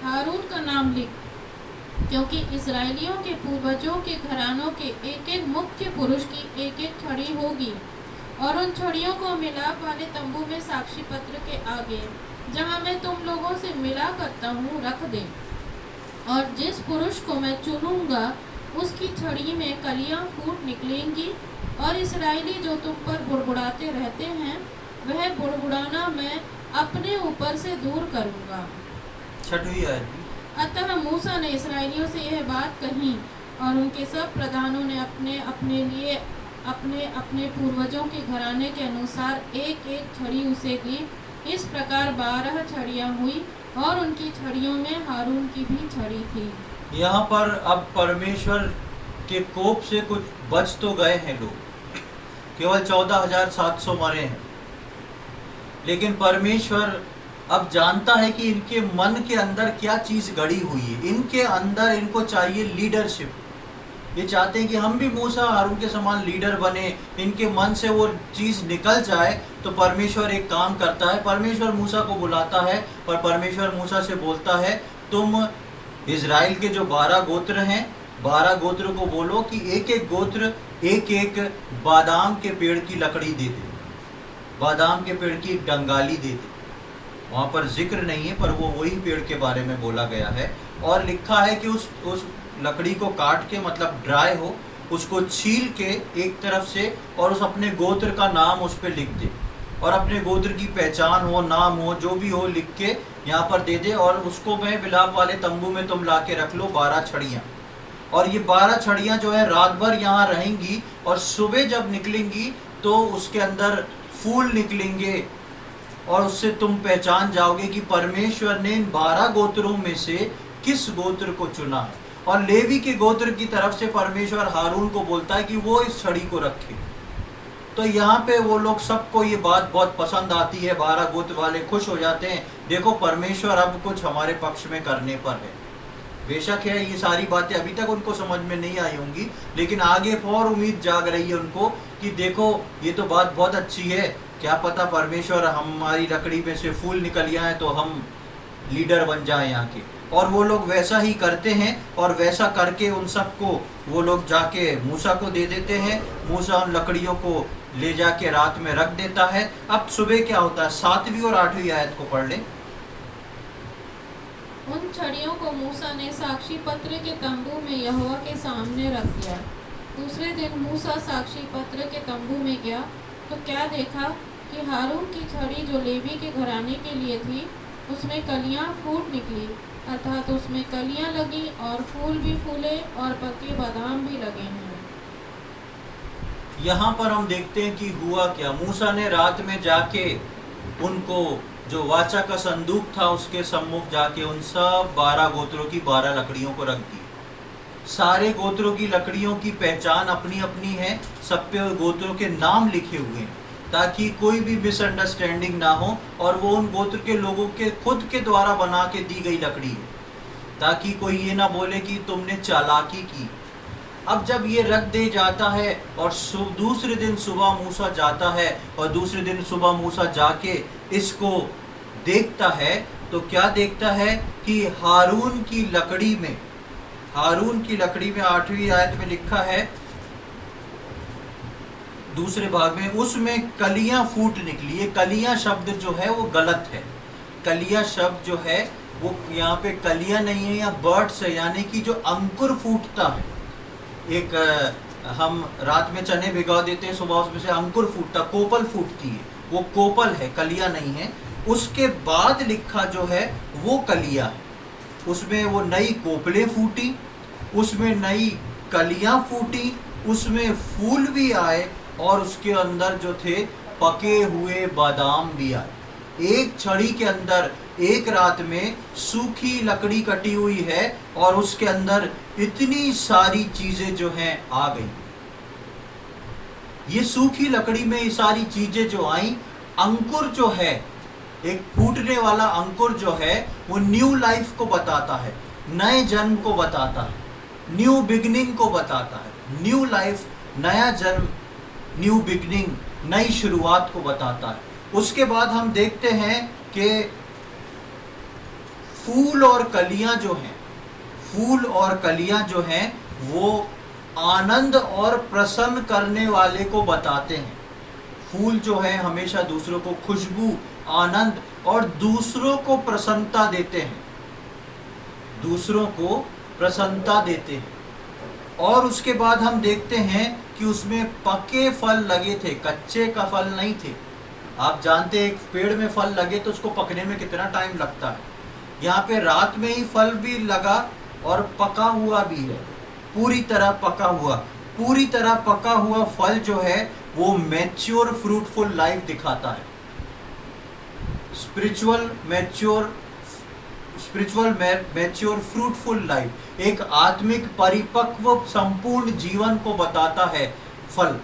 हारून का नाम लिख। क्योंकि इस्राएलियों के पूर्वजों के घरानों के एक एक मुख्य पुरुष की एक एक छड़ी होगी, और उन छड़ियों को मिलाप वाले तंबू में साक्षी पत्र के आगे, जहाँ मैं तुम लोगों से मिला करता हूँ, रख दे। और जिस पुरुष को मैं चुनूंगा उसकी छड़ी में कलियां फूट निकलेंगी, और इस्राएली जो तुम पर बुड़बुड़ाते रहते हैं वह बुड़बुड़ाना मैं अपने ऊपर से दूर करूंगा। 6वीं आयत। अतः मूसा ने इस्राएलियों से यह बात कही, और उनके सब प्रधानों ने अपने अपने लिए अपने अपने पूर्वजों के घराने के अनुसार एक एक छड़ी उसे दी। इस प्रकार 12 छड़ियां हुई, और उनकी छड़ियों में हारून की भी छड़ी थी। यहाँ पर अब परमेश्वर के कोप से कुछ बच तो गए हैं लोग, केवल 14,700 मरे हैं, लेकिन परमेश्वर अब जानता है कि इनके मन के अंदर क्या चीज गड़ी हुई है। इनके अंदर इनको चाहिए लीडरशिप। ये चाहते हैं कि हम भी मूसा हारून के समान लीडर बने, इनके मन से वो चीज निकल जाए। तो परमेश्वर एक काम करता है, परमेश्वर मूसा को बुलाता है और परमेश्वर मूसा से बोलता है, तुम इजराइल के जो 12 गोत्र हैं, 12 गोत्र को बोलो कि एक एक गोत्र एक एक बादाम के पेड़ की लकड़ी दे दे, बादाम के पेड़ की डंगाली दे दे। वहाँ पर जिक्र नहीं है, पर वो वही पेड़ के बारे में बोला गया है। और लिखा है कि उस लकड़ी को काट के, मतलब ड्राई हो, उसको छील के एक तरफ से, और उस अपने गोत्र का नाम उस पर लिख दे, और अपने गोत्र की पहचान हो, नाम हो, जो भी हो, लिख के यहाँ पर दे दे। और उसको मैं विलाप वाले तंबू में तुम ला के रख लो 12 छड़ियाँ। और ये 12 छड़ियाँ जो है रात भर यहाँ रहेंगी, और सुबह जब निकलेंगी तो उसके अंदर फूल निकलेंगे, और उससे तुम पहचान जाओगे कि परमेश्वर ने इन 12 गोत्रों में से किस गोत्र को चुना है। और लेवी के गोत्र की तरफ से परमेश्वर हारून को बोलता है कि वो इस छड़ी को रखे। तो यहाँ पे वो लोग, सबको ये बात बहुत पसंद आती है, 12 गोत्र वाले खुश हो जाते हैं, देखो परमेश्वर अब कुछ हमारे पक्ष में करने पर है। बेशक है ये सारी बातें अभी तक उनको समझ में नहीं आई होंगी, लेकिन आगे और उम्मीद जाग रही है उनको कि देखो ये तो बात बहुत अच्छी है, क्या पता परमेश्वर हमारी लकड़ी में से फूल निकल आए तो हम लीडर बन जाएं यहाँ के। और वो लोग वैसा ही करते हैं, और वैसा करके उन सबको वो लोग जाके मूसा को दे देते हैं। मूसा उन लकड़ियों को ले जाके रात में रख देता है। अब सुबह क्या होता है, 7वीं और 8वीं आयत को पढ़ लें। उन छड़ियों को मूसा ने साक्षी पत्र के तंबू में यहोवा के सामने रख दिया। दूसरे दिन मूसा साक्षी पत्र के तंबू में गया, तो क्या देखा कि हारून की छड़ी जो लेवी के घराने के लिए थी, उसमें कलियां फूट निकली, अर्थात उसमें कलियां लगी, और फूल भी फूले, और पके बादाम भी लगे हैं। यहाँ पर हम देखते हैं कि हुआ क्या। मूसा ने रात में जाके उनको, जो वाचा का संदूक था उसके सम्मुख जाके, उन सब 12 गोत्रों की 12 लकड़ियों को रख दी। सारे गोत्रों की लकड़ियों की पहचान अपनी अपनी है, सब पे गोत्रों के नाम लिखे हुए हैं, ताकि कोई भी मिसअंडरस्टैंडिंग ना हो। और वो उन गोत्र के लोगों के खुद के द्वारा बना के दी गई लकड़ी है, ताकि कोई ये ना बोले कि तुमने चालाकी की। अब जब ये रख दे जाता है, और दूसरे दिन सुबह मूसा जाता है, और दूसरे दिन सुबह मूसा जाके इसको देखता है, तो क्या देखता है कि हारून की लकड़ी में, हारून की लकड़ी में 8वीं आयत में लिखा है दूसरे भाग में, उसमें कलियां फूट निकली। ये कलियां शब्द जो है वो गलत है। कलियां शब्द जो है वो यहाँ पे कलियां नहीं है, या बर्ड्स है, यानी कि जो अंकुर फूटता है। एक हम रात में चने भिगो देते हैं, सुबह उसमें से अंकुर फूटता, कोपल फूटती है, वो कोपल है, कलियां नहीं है। उसके बाद लिखा जो है वो कलियां है, उसमें वो नई कोपलें फूटी, उसमें नई कलियां फूटी, उसमें फूल भी आए, और उसके अंदर जो थे पके हुए बादाम भी आए। एक छड़ी के अंदर एक रात में सूखी लकड़ी कटी हुई है, और उसके अंदर इतनी सारी चीजें जो हैं आ गई। ये सूखी लकड़ी में ये सारी चीजें जो आई, अंकुर जो है, एक फूटने वाला अंकुर जो है, वो न्यू लाइफ को बताता है, नए जन्म को बताता है, न्यू बिगनिंग को बताता है। न्यू लाइफ, नया जन्म, न्यू बिगनिंग, नई शुरुआत को बताता है। उसके बाद हम देखते हैं कि फूल और कलियां जो हैं, फूल और कलियां जो हैं वो आनंद और प्रसन्न करने वाले को बताते हैं। फूल जो है हमेशा दूसरों को खुशबू, आनंद और दूसरों को प्रसन्नता देते हैं, दूसरों को प्रसन्नता देते हैं। और उसके बाद हम देखते हैं कि उसमें पके फल लगे थे, कच्चे का फल नहीं थे। आप जानते हैं एक पेड़ में फल लगे तो उसको पकने में कितना टाइम लगता है। यहाँ पे रात में ही फल भी लगा और पका हुआ भी है, पूरी तरह पका हुआ। पूरी तरह पका हुआ फल जो है वो मैच्योर फ्रूटफुल लाइफ दिखाता है। स्पिरिचुअल मैच्योर फ्रूटफुल लाइफ, एक आत्मिक परिपक्व संपूर्ण जीवन को बताता है फल।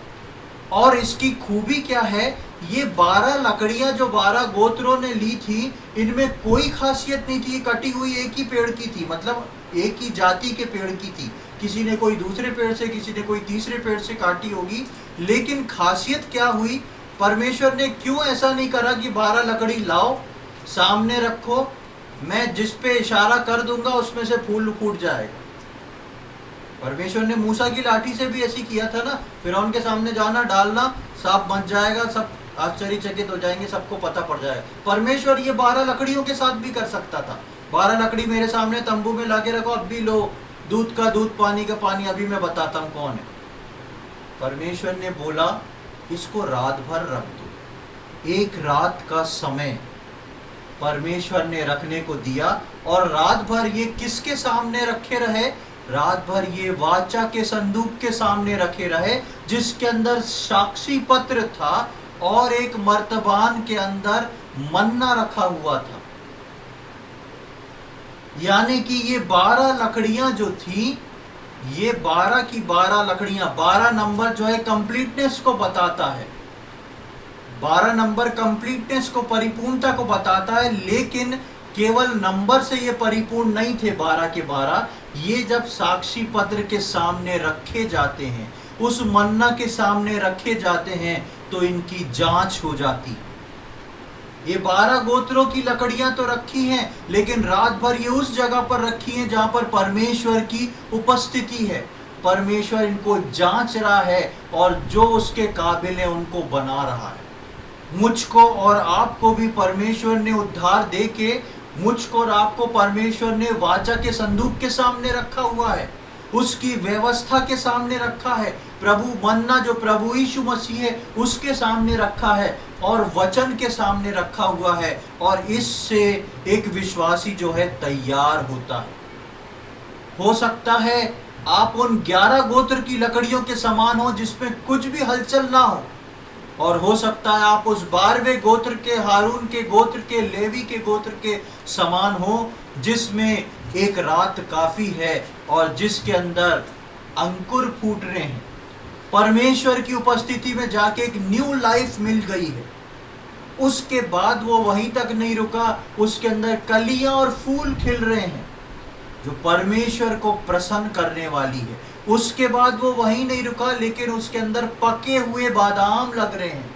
और इसकी खूबी क्या है, ये 12 लकड़ियां जो 12 गोत्रों ने ली थी, इनमें कोई खासियत नहीं थी। कटी हुई एक ही पेड़ की थी, मतलब एक ही जाति के पेड़ की थी। किसी ने कोई दूसरे पेड़ से, किसी ने कोई तीसरे पेड़ से काटी होगी। लेकिन खासियत क्या हुई, परमेश्वर ने क्यों ऐसा नहीं करा कि 12 लकड़ी लाओ, सामने रखो, मैं जिस पे इशारा कर दूंगा उसमें से फूल फूट जाएगा। परमेश्वर ने मूसा की लाठी से भी ऐसी किया था ना, फिरौन के सामने जाना, डालना, सांप बच जाएगा, सब आश्चर्यचकित हो जाएंगे, सबको पता पड़ जाएगा। परमेश्वर ये 12 लकड़ियों के साथ भी कर सकता था। 12 लकड़ी मेरे सामने तंबू में लाके रखो, अब भी लो, दूध का दूध, पानी का पानी, अभी मैं बताता हूँ कौन है। परमेश्वर ने बोला इसको रात भर रख दो। एक रात का समय परमेश्वर ने रखने को दिया, और रात भर ये किसके सामने रखे रहे, रात भर ये वाचा के संदूक के सामने रखे रहे, जिसके अंदर साक्षी पत्र था और एक मर्तबान के अंदर मन्ना रखा हुआ था। यानी कि ये 12 लकड़ियां जो थी, ये 12 की 12 लकड़ियां, 12 नंबर जो है कंप्लीटनेस को बताता है। 12 नंबर कंप्लीटनेस को, परिपूर्णता को बताता है। लेकिन केवल नंबर से ये परिपूर्ण नहीं थे 12 के 12। ये जब साक्षी पत्र के सामने रखे जाते हैं, उस मन्ना के सामने रखे जाते हैं, तो इनकी जांच हो जाती। ये 12 गोत्रों की लकड़ियां तो रखी हैं, लेकिन रात भर ये उस जगह पर रखी हैं जहां पर परमेश्वर की उपस्थिति है। परमेश्वर इनको जांच रहा है और जो उसके काबिल है उनको बना रहा है। मुझको और आपको भी परमेश्वर ने उद्धार दे के, मुझको और आपको परमेश्वर ने वाचा के संदूक के सामने रखा हुआ है, उसकी व्यवस्था के सामने रखा है। प्रभु मन्ना जो प्रभु यीशु मसीह है उसके सामने रखा है, और वचन के सामने रखा हुआ है। और इससे एक विश्वासी जो है तैयार होता है। हो सकता है आप उन 11 गोत्र की लकड़ियों के समान हो जिसमें कुछ भी हलचल ना हो, और हो सकता है आप उस 12वें गोत्र के, हारून के गोत्र के, लेवी के गोत्र के समान हो, जिसमें एक रात काफी है और जिसके अंदर अंकुर फूट रहे हैं। परमेश्वर की उपस्थिति में जाके एक न्यू लाइफ मिल गई है। उसके बाद वो वहीं तक नहीं रुका, उसके अंदर कलियां और फूल खिल रहे हैं जो परमेश्वर को प्रसन्न करने वाली है। उसके बाद वो वहीं नहीं रुका, लेकिन उसके अंदर पके हुए बादाम लग रहे हैं।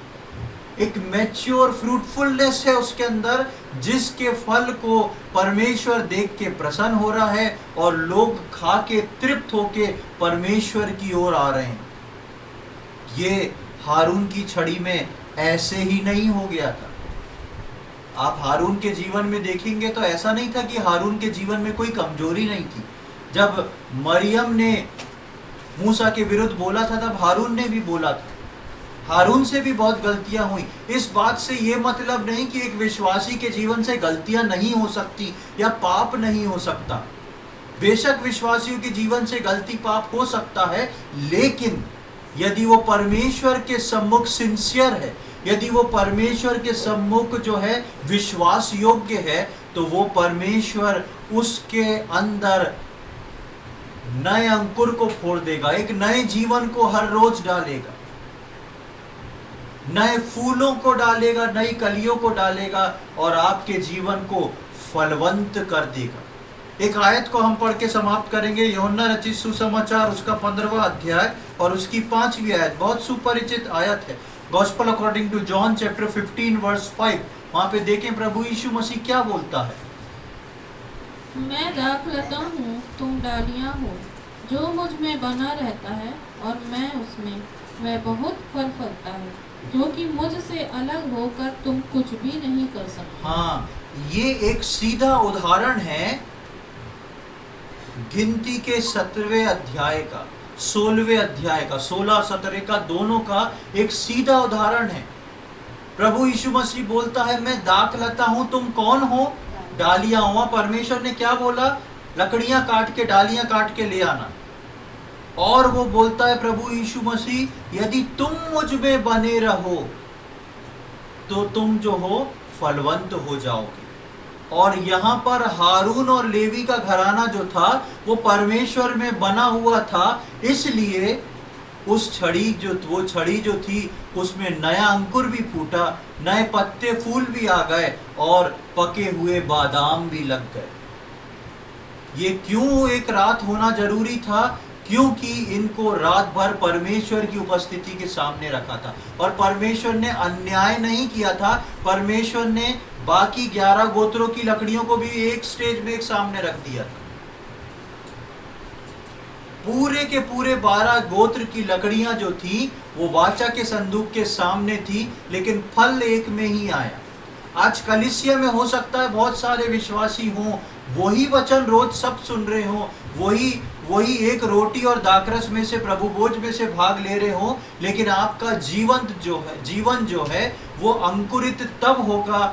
एक मैच्योर फ्रूटफुलनेस है उसके अंदर, जिसके फल को परमेश्वर देख के प्रसन्न हो रहा है, और लोग खा के तृप्त होके परमेश्वर की ओर आ रहे हैं। ये हारून की छड़ी में ऐसे ही नहीं हो गया था। आप हारून के जीवन में देखेंगे तो ऐसा नहीं था कि हारून के जीवन में कोई कमजोरी नहीं थी। जब मरियम ने मूसा के विरुद्ध बोला था, तब हारून ने भी बोला था। हारून से भी बहुत गलतियां हुई। इस बात से ये मतलब नहीं कि एक विश्वासी के जीवन से गलतियां नहीं हो सकती या पाप नहीं हो सकता। बेशक विश्वासियों के जीवन से गलती पाप हो सकता है, लेकिन यदि वो परमेश्वर के सम्मुख सिंसियर है, यदि वो परमेश्वर के सम्मुख जो है विश्वास योग्य है, तो वो परमेश्वर उसके अंदर नए अंकुर को फोड़ देगा, एक नए जीवन को हर रोज डालेगा, नए फूलों को डालेगा, नई कलियों को डालेगा, और आपके जीवन को फलवंत कर देगा। एक आयत को हम पढ़ के समाप्त करेंगे। यूहन्ना रचित सुसमाचार उसका 15वां अध्याय और उसकी 5वीं आयत, बहुत सुपरिचित आयत है। Gospel according to John chapter 15 verse 5। वहां पे देखें प्रभु यीशु मसीह क्या बोलता है। मैं दाखलता हूँ, तुम डालियाँ हो। जो मुझ में बना रहता है और मैं उसमें, वह बहुत फल फलता है, क्योंकि मुझसे अलग होकर तुम कुछ भी नहीं कर सकते। हाँ, ये एक सीधा उदाहरण है गिनती के 17वें अध्याय का, 16वें अध्याय का, 16-17 का, दोनों का एक सीधा उदाहरण है। प्रभु यीशु मसीह बोलता है मैं दाखलता हूं, तुम कौन हो? डालियां हो। परमेश्वर ने क्या बोला? लकड़ियां काट के, डालियां काट के ले आना। और वो बोलता है प्रभु यीशु मसीह, यदि तुम मुझ में बने रहो तो तुम जो हो फलवंत हो जाओगे। और यहाँ पर हारून और लेवी का घराना जो था वो परमेश्वर में बना हुआ था, इसलिए उस वो छड़ी जो थी उसमें नया अंकुर भी फूटा, नए पत्ते फूल भी आ गए और पके हुए बादाम भी लग गए। ये क्यों एक रात होना जरूरी था? क्योंकि इनको रात भर परमेश्वर की उपस्थिति के सामने रखा था। और परमेश्वर ने अन्याय नहीं किया था, परमेश्वर ने बाकी 11 गोत्रों की लकड़ियों को भी एक स्टेज में एक सामने रख दिया था। पूरे के पूरे 12 गोत्र की लकड़ियां जो थी वो वाचा के संदूक के सामने थी, लेकिन फल एक में ही आया। आज कलीसिया में हो सकता है बहुत सारे विश्वासी हों, वही वचन रोज सब सुन रहे हों, वही एक रोटी और दाखरस में से, प्रभु भोज में से भाग ले रहे हों, लेकिन आपका जीवन जो है वो अंकुरित तब होगा,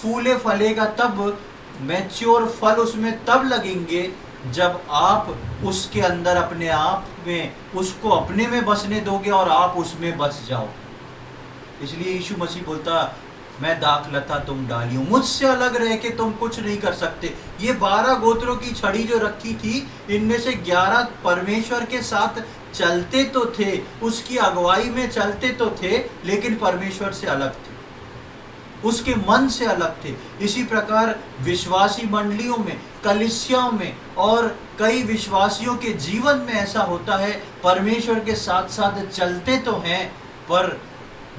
फूले फलेगा तब, मैच्योर फल उसमें तब लगेंगे जब आप उसके अंदर अपने आप में उसको अपने में बसने दोगे और आप उसमें बस जाओ। इसलिए यीशु मसीह बोलता मैं दाखलता तुम डालियों, मुझसे अलग रह के तुम कुछ नहीं कर सकते। ये 12 गोत्रों की छड़ी जो रखी थी, इनमें से 11 परमेश्वर के साथ चलते तो थे, उसकी अगुवाई में चलते तो थे, लेकिन परमेश्वर से अलग थे, उसके मन से अलग थे। इसी प्रकार विश्वासी मंडलियों में, कलीसियाओं में और कई विश्वासियों के जीवन में ऐसा होता है, परमेश्वर के साथ साथ चलते तो हैं पर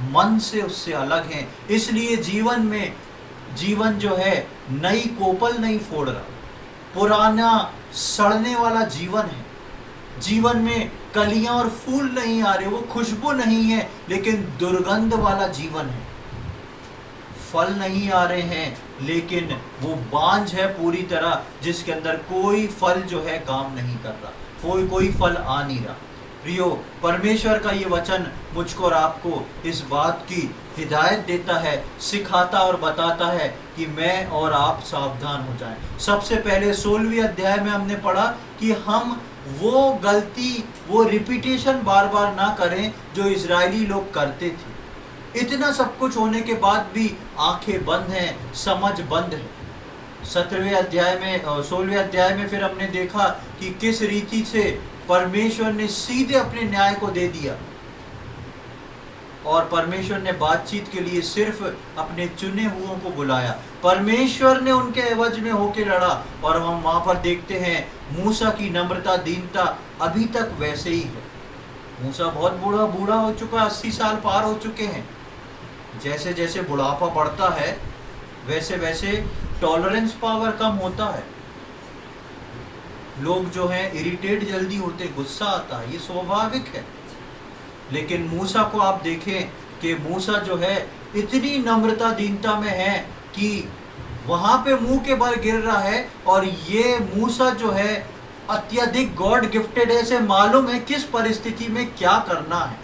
मन से उससे अलग हैं। इसलिए जीवन जो है नई कोपल नहीं फोड़ रहा, पुराना सड़ने वाला जीवन है। जीवन में कलियां और फूल नहीं आ रहे, वो खुशबू नहीं है, लेकिन दुर्गंध वाला जीवन है। फल नहीं आ रहे हैं, लेकिन वो बांझ है पूरी तरह, जिसके अंदर कोई फल जो है काम नहीं कर रहा, कोई फल आ नहीं रहा। प्रियो, परमेश्वर का ये वचन मुझको और आपको इस बात की हिदायत देता है, सिखाता और बताता है कि मैं और आप सावधान हो जाएं। सबसे पहले 16वें अध्याय में हमने पढ़ा कि हम वो गलती, वो रिपीटेशन बार बार ना करें जो इजरायली लोग करते थे। इतना सब कुछ होने के बाद भी आंखें बंद हैं, समझ बंद है। 16वें अध्याय में फिर हमने देखा कि किस रीति से परमेश्वर ने सीधे अपने न्याय को दे दिया और परमेश्वर ने बातचीत के लिए सिर्फ अपने चुने हुओं को बुलाया। परमेश्वर ने उनके एवज में होके लड़ा। और हम वहां पर देखते हैं मूसा की नम्रता, दीनता अभी तक वैसे ही है। मूसा बहुत बूढ़ा हो चुका, 80 साल पार हो चुके हैं। जैसे जैसे बुढ़ापा बढ़ता है वैसे वैसे टॉलरेंस पावर कम होता है। लोग जो हैं इरिटेट जल्दी होते, गुस्सा आता है, ये स्वाभाविक है। लेकिन मूसा को आप देखें कि मूसा जो है इतनी नम्रता दीनता में है कि वहां पे मुंह के बल गिर रहा है। और ये मूसा जो है अत्यधिक गॉड गिफ्टेड है, इसे मालूम है किस परिस्थिति में क्या करना है।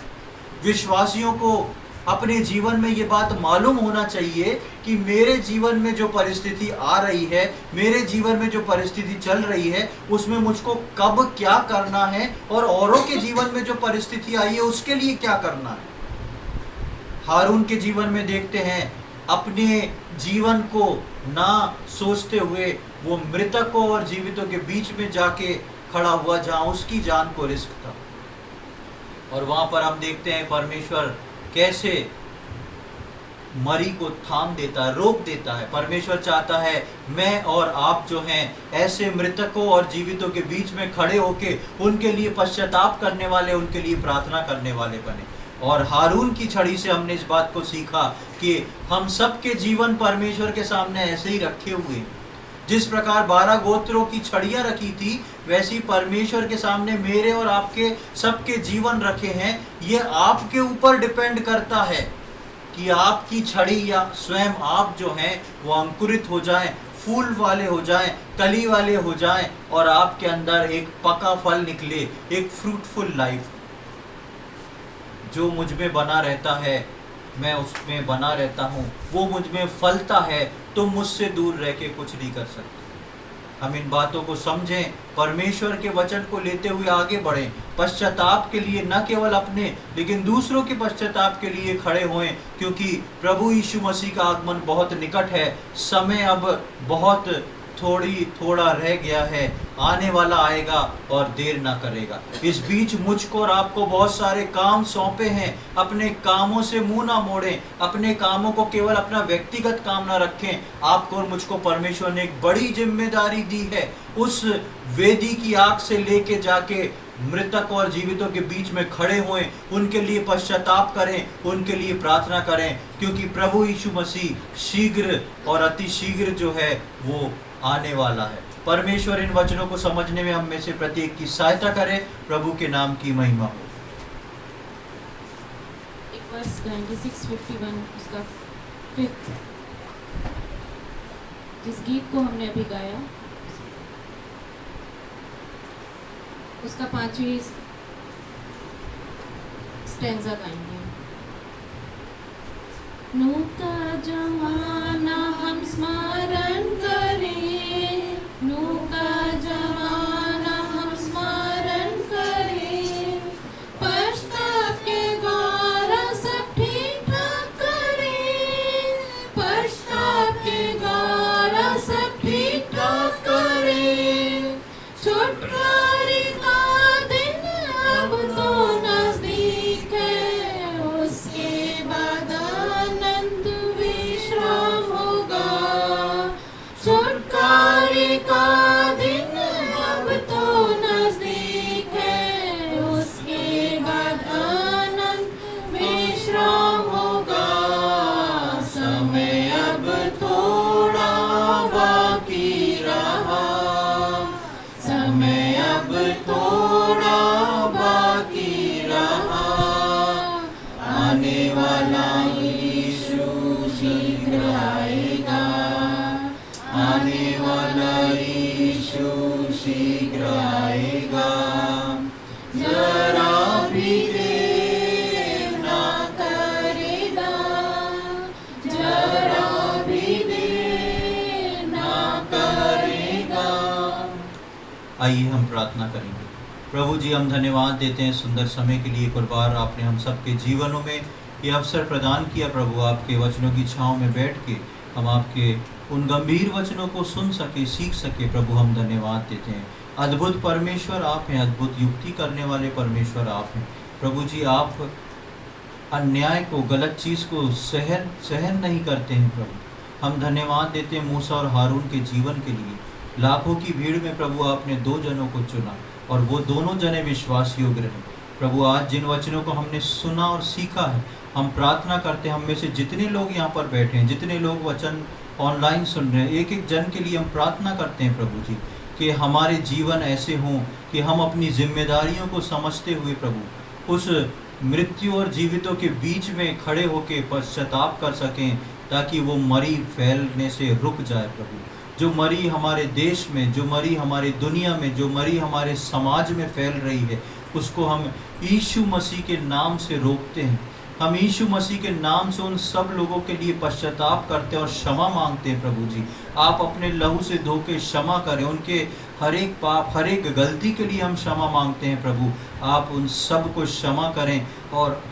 विश्वासियों को अपने जीवन में ये बात मालूम होना चाहिए कि मेरे जीवन में जो परिस्थिति आ रही है, मेरे जीवन में जो परिस्थिति चल रही है, उसमें मुझको कब क्या करना है और औरों के जीवन में जो परिस्थिति आई है उसके लिए क्या करना है। हारून के जीवन में देखते हैं, अपने जीवन को ना सोचते हुए वो मृतकों और जीवितों के बीच में जाके खड़ा हुआ जहां उसकी जान को रिस्क था। और वहां पर हम देखते हैं परमेश्वर कैसे मरी को थाम देता है, रोक देता है। परमेश्वर चाहता है मैं और आप जो हैं ऐसे मृतकों और जीवितों के बीच में खड़े होके उनके लिए पश्चाताप करने वाले, उनके लिए प्रार्थना करने वाले बने। और हारून की छड़ी से हमने इस बात को सीखा कि हम सबके जीवन परमेश्वर के सामने ऐसे ही रखे हुए हैं। जिस प्रकार 12 गोत्रों की छड़ियां रखी थी, वैसी परमेश्वर के सामने मेरे और आपके सबके जीवन रखे हैं। ये आपके ऊपर डिपेंड करता है कि आपकी छड़ी या स्वयं आप जो हैं वो अंकुरित हो जाएं, फूल वाले हो जाएं, कली वाले हो जाएं और आपके अंदर एक पका फल निकले, एक फ्रूटफुल लाइफ। जो मुझ में बना रहता है, मैं उसमें बना रहता हूँ, वो मुझ में फलता है, तो मुझसे दूर रह के कुछ नहीं कर सकते। हम इन बातों को समझें, परमेश्वर के वचन को लेते हुए आगे बढ़ें, पश्चाताप के लिए न केवल अपने लेकिन दूसरों के पश्चाताप के लिए खड़े होएं, क्योंकि प्रभु यीशु मसीह का आगमन बहुत निकट है। समय अब बहुत थोड़ा रह गया है, आने वाला आएगा और देर ना करेगा। इस बीच मुझको और आपको बहुत सारे काम सौंपे हैं। अपने कामों से मुंह ना मोड़ें, अपने कामों को केवल अपना व्यक्तिगत काम ना रखें। आपको और मुझको परमेश्वर ने एक बड़ी जिम्मेदारी दी है, उस वेदी की आग से लेके जाके मृतक और जीवितों के बीच में खड़े हुए, उनके लिए पश्चाताप करें, उनके लिए प्रार्थना करें, क्योंकि प्रभु यीशु मसीह शीघ्र और अति शीघ्र जो है वो आने वाला है। परमेश्वर इन वचनों को समझने में हम में से प्रत्येक की सहायता करे। प्रभु के नाम की महिमा हो। एक वर्स 96:51 उसका 5th, जिस गीत को हमने अभी गाया उसका 5वीं स्टैंजा गाएंगे। नू का जमाना हम स्मरण करें, नू का जमाना हम स्मरण करें, पश्चाताप के द्वारा सब ठीक ठाक करें, पश्चाताप के द्वारा सब ठीक ठाक करें। छुटकारे का दिन अब तो नजदीक है, उसके बाद आनंद विश्राम होगा। छुटकारे का दिन अब तो नजदीक है, उसके बाद आनंद विश्राम होगा। समय अब थोड़ा बाकी रहा, समय अब थोड़ा बाकी रहा, आने वाला यीशु शीघ्र आएगा, आने वाला यीशु शीघ्र आएगा। जरा भी देर ना करेगा, जरा भी देर ना करेगा। आइए हम प्रार्थना करेंगे। प्रभु जी, हम धन्यवाद देते हैं सुंदर समय के लिए। एक और बार आपने हम सबके जीवनों में ये अवसर प्रदान किया प्रभु, आपके वचनों की छाँव में बैठ के हम आपके उन गंभीर वचनों को सुन सके, सीख सके। प्रभु हम धन्यवाद देते हैं। अद्भुत परमेश्वर आप हैं, अद्भुत युक्ति करने वाले परमेश्वर आप हैं। प्रभु जी, आप अन्याय को, गलत चीज़ को सहन नहीं करते हैं। प्रभु हम धन्यवाद देते हैं मूसा और हारून के जीवन के लिए। लाखों की भीड़ में प्रभु आपने 2 जनों को चुना और वो दोनों जने विश्वास योग्य रहे। प्रभु आज जिन वचनों को हमने सुना और सीखा है, हम प्रार्थना करते हैं हम में से जितने लोग यहाँ पर बैठे हैं, जितने लोग वचन ऑनलाइन सुन रहे हैं, एक एक जन के लिए हम प्रार्थना करते हैं प्रभु जी कि हमारे जीवन ऐसे हों कि हम अपनी जिम्मेदारियों को समझते हुए प्रभु उस मृत्यु और जीवितों के बीच में खड़े होकर पश्चाताप कर सकें, ताकि वो मरी फैलने से रुक जाए। प्रभु जो मरी हमारे देश में, जो मरी हमारे दुनिया में, जो मरी हमारे समाज में फैल रही है, उसको हम यीशु मसीह के नाम से रोकते हैं। हम यीशु मसीह के नाम से उन सब लोगों के लिए पश्चाताप करते हैं और क्षमा मांगते हैं। प्रभु जी, आप अपने लहू से धो के क्षमा करें। उनके हर एक पाप, हर एक गलती के लिए हम क्षमा मांगते हैं। प्रभु आप उन सब को क्षमा करें और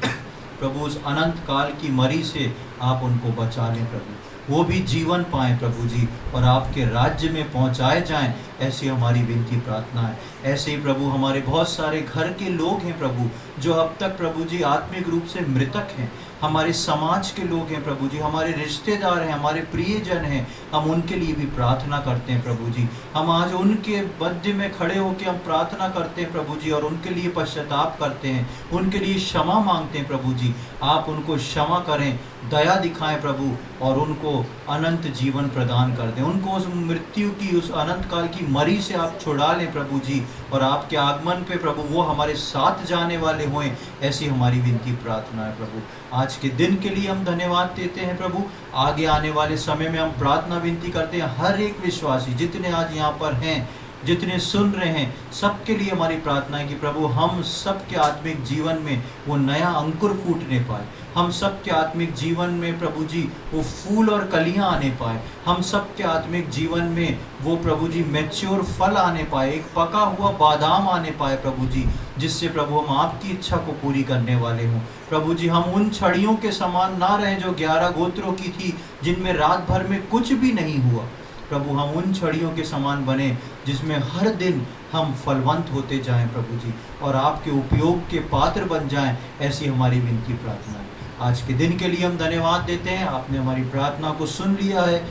प्रभु उस अनंत काल की मरी से आप उनको बचा लें। प्रभु वो भी जीवन पाएं प्रभु जी, और आपके राज्य में पहुंचाए जाएं, ऐसी हमारी विनती प्रार्थना है। ऐसे ही प्रभु हमारे बहुत सारे घर के लोग हैं प्रभु, जो अब तक प्रभु जी आत्मिक रूप से मृतक हैं। हमारे समाज के लोग हैं प्रभु जी, हमारे रिश्तेदार हैं, हमारे प्रियजन हैं, हम उनके लिए भी प्रार्थना करते हैं प्रभु जी। हम आज उनके मध्य में खड़े होकर हम प्रार्थना करते हैं प्रभु जी, और उनके लिए पश्चाताप करते हैं, उनके लिए क्षमा मांगते हैं प्रभु जी। आप उनको क्षमा करें, दया दिखाएं प्रभु, और उनको अनंत जीवन प्रदान कर दें। उनको उस मृत्यु की, उस अनंत काल की मरी से आप छुड़ा लें प्रभु जी, और आपके आगमन पे प्रभु वो हमारे साथ जाने वाले हों, ऐसी हमारी विनती प्रार्थना है प्रभु। आज के दिन के लिए हम धन्यवाद देते हैं प्रभु। आगे आने वाले समय में हम प्रार्थना विनती करते हैं हर एक विश्वासी जितने आज यहाँ पर हैं, जितने सुन रहे हैं, सबके लिए हमारी प्रार्थना है कि प्रभु हम सबके आत्मिक जीवन में वो नया अंकुर फूटने पाए, हम सबके आत्मिक जीवन में प्रभु जी वो फूल और कलियां आने पाए, हम सबके आत्मिक जीवन में वो प्रभु जी मैच्योर फल आने पाए, एक पका हुआ बादाम आने पाए प्रभु जी, जिससे प्रभु हम आपकी इच्छा को पूरी करने वाले हों। प्रभु जी हम उन छड़ियों के समान ना रहें जो 11 गोत्रों की थी, जिनमें रात भर में कुछ भी नहीं हुआ। प्रभु हम उन छड़ियों के समान बने जिसमें हर दिन हम फलवंत होते जाएं प्रभु जी, और आपके उपयोग के पात्र बन जाएं, ऐसी हमारी विनती प्रार्थना है। आज के दिन के लिए हम धन्यवाद देते हैं, आपने हमारी प्रार्थना को सुन लिया है,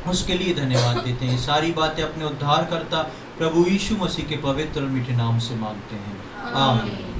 उसके लिए धन्यवाद देते हैं। सारी बातें अपने उद्धारकर्ता प्रभु यीशु मसीह के पवित्र और मीठे नाम से मांगते हैं, आमीन।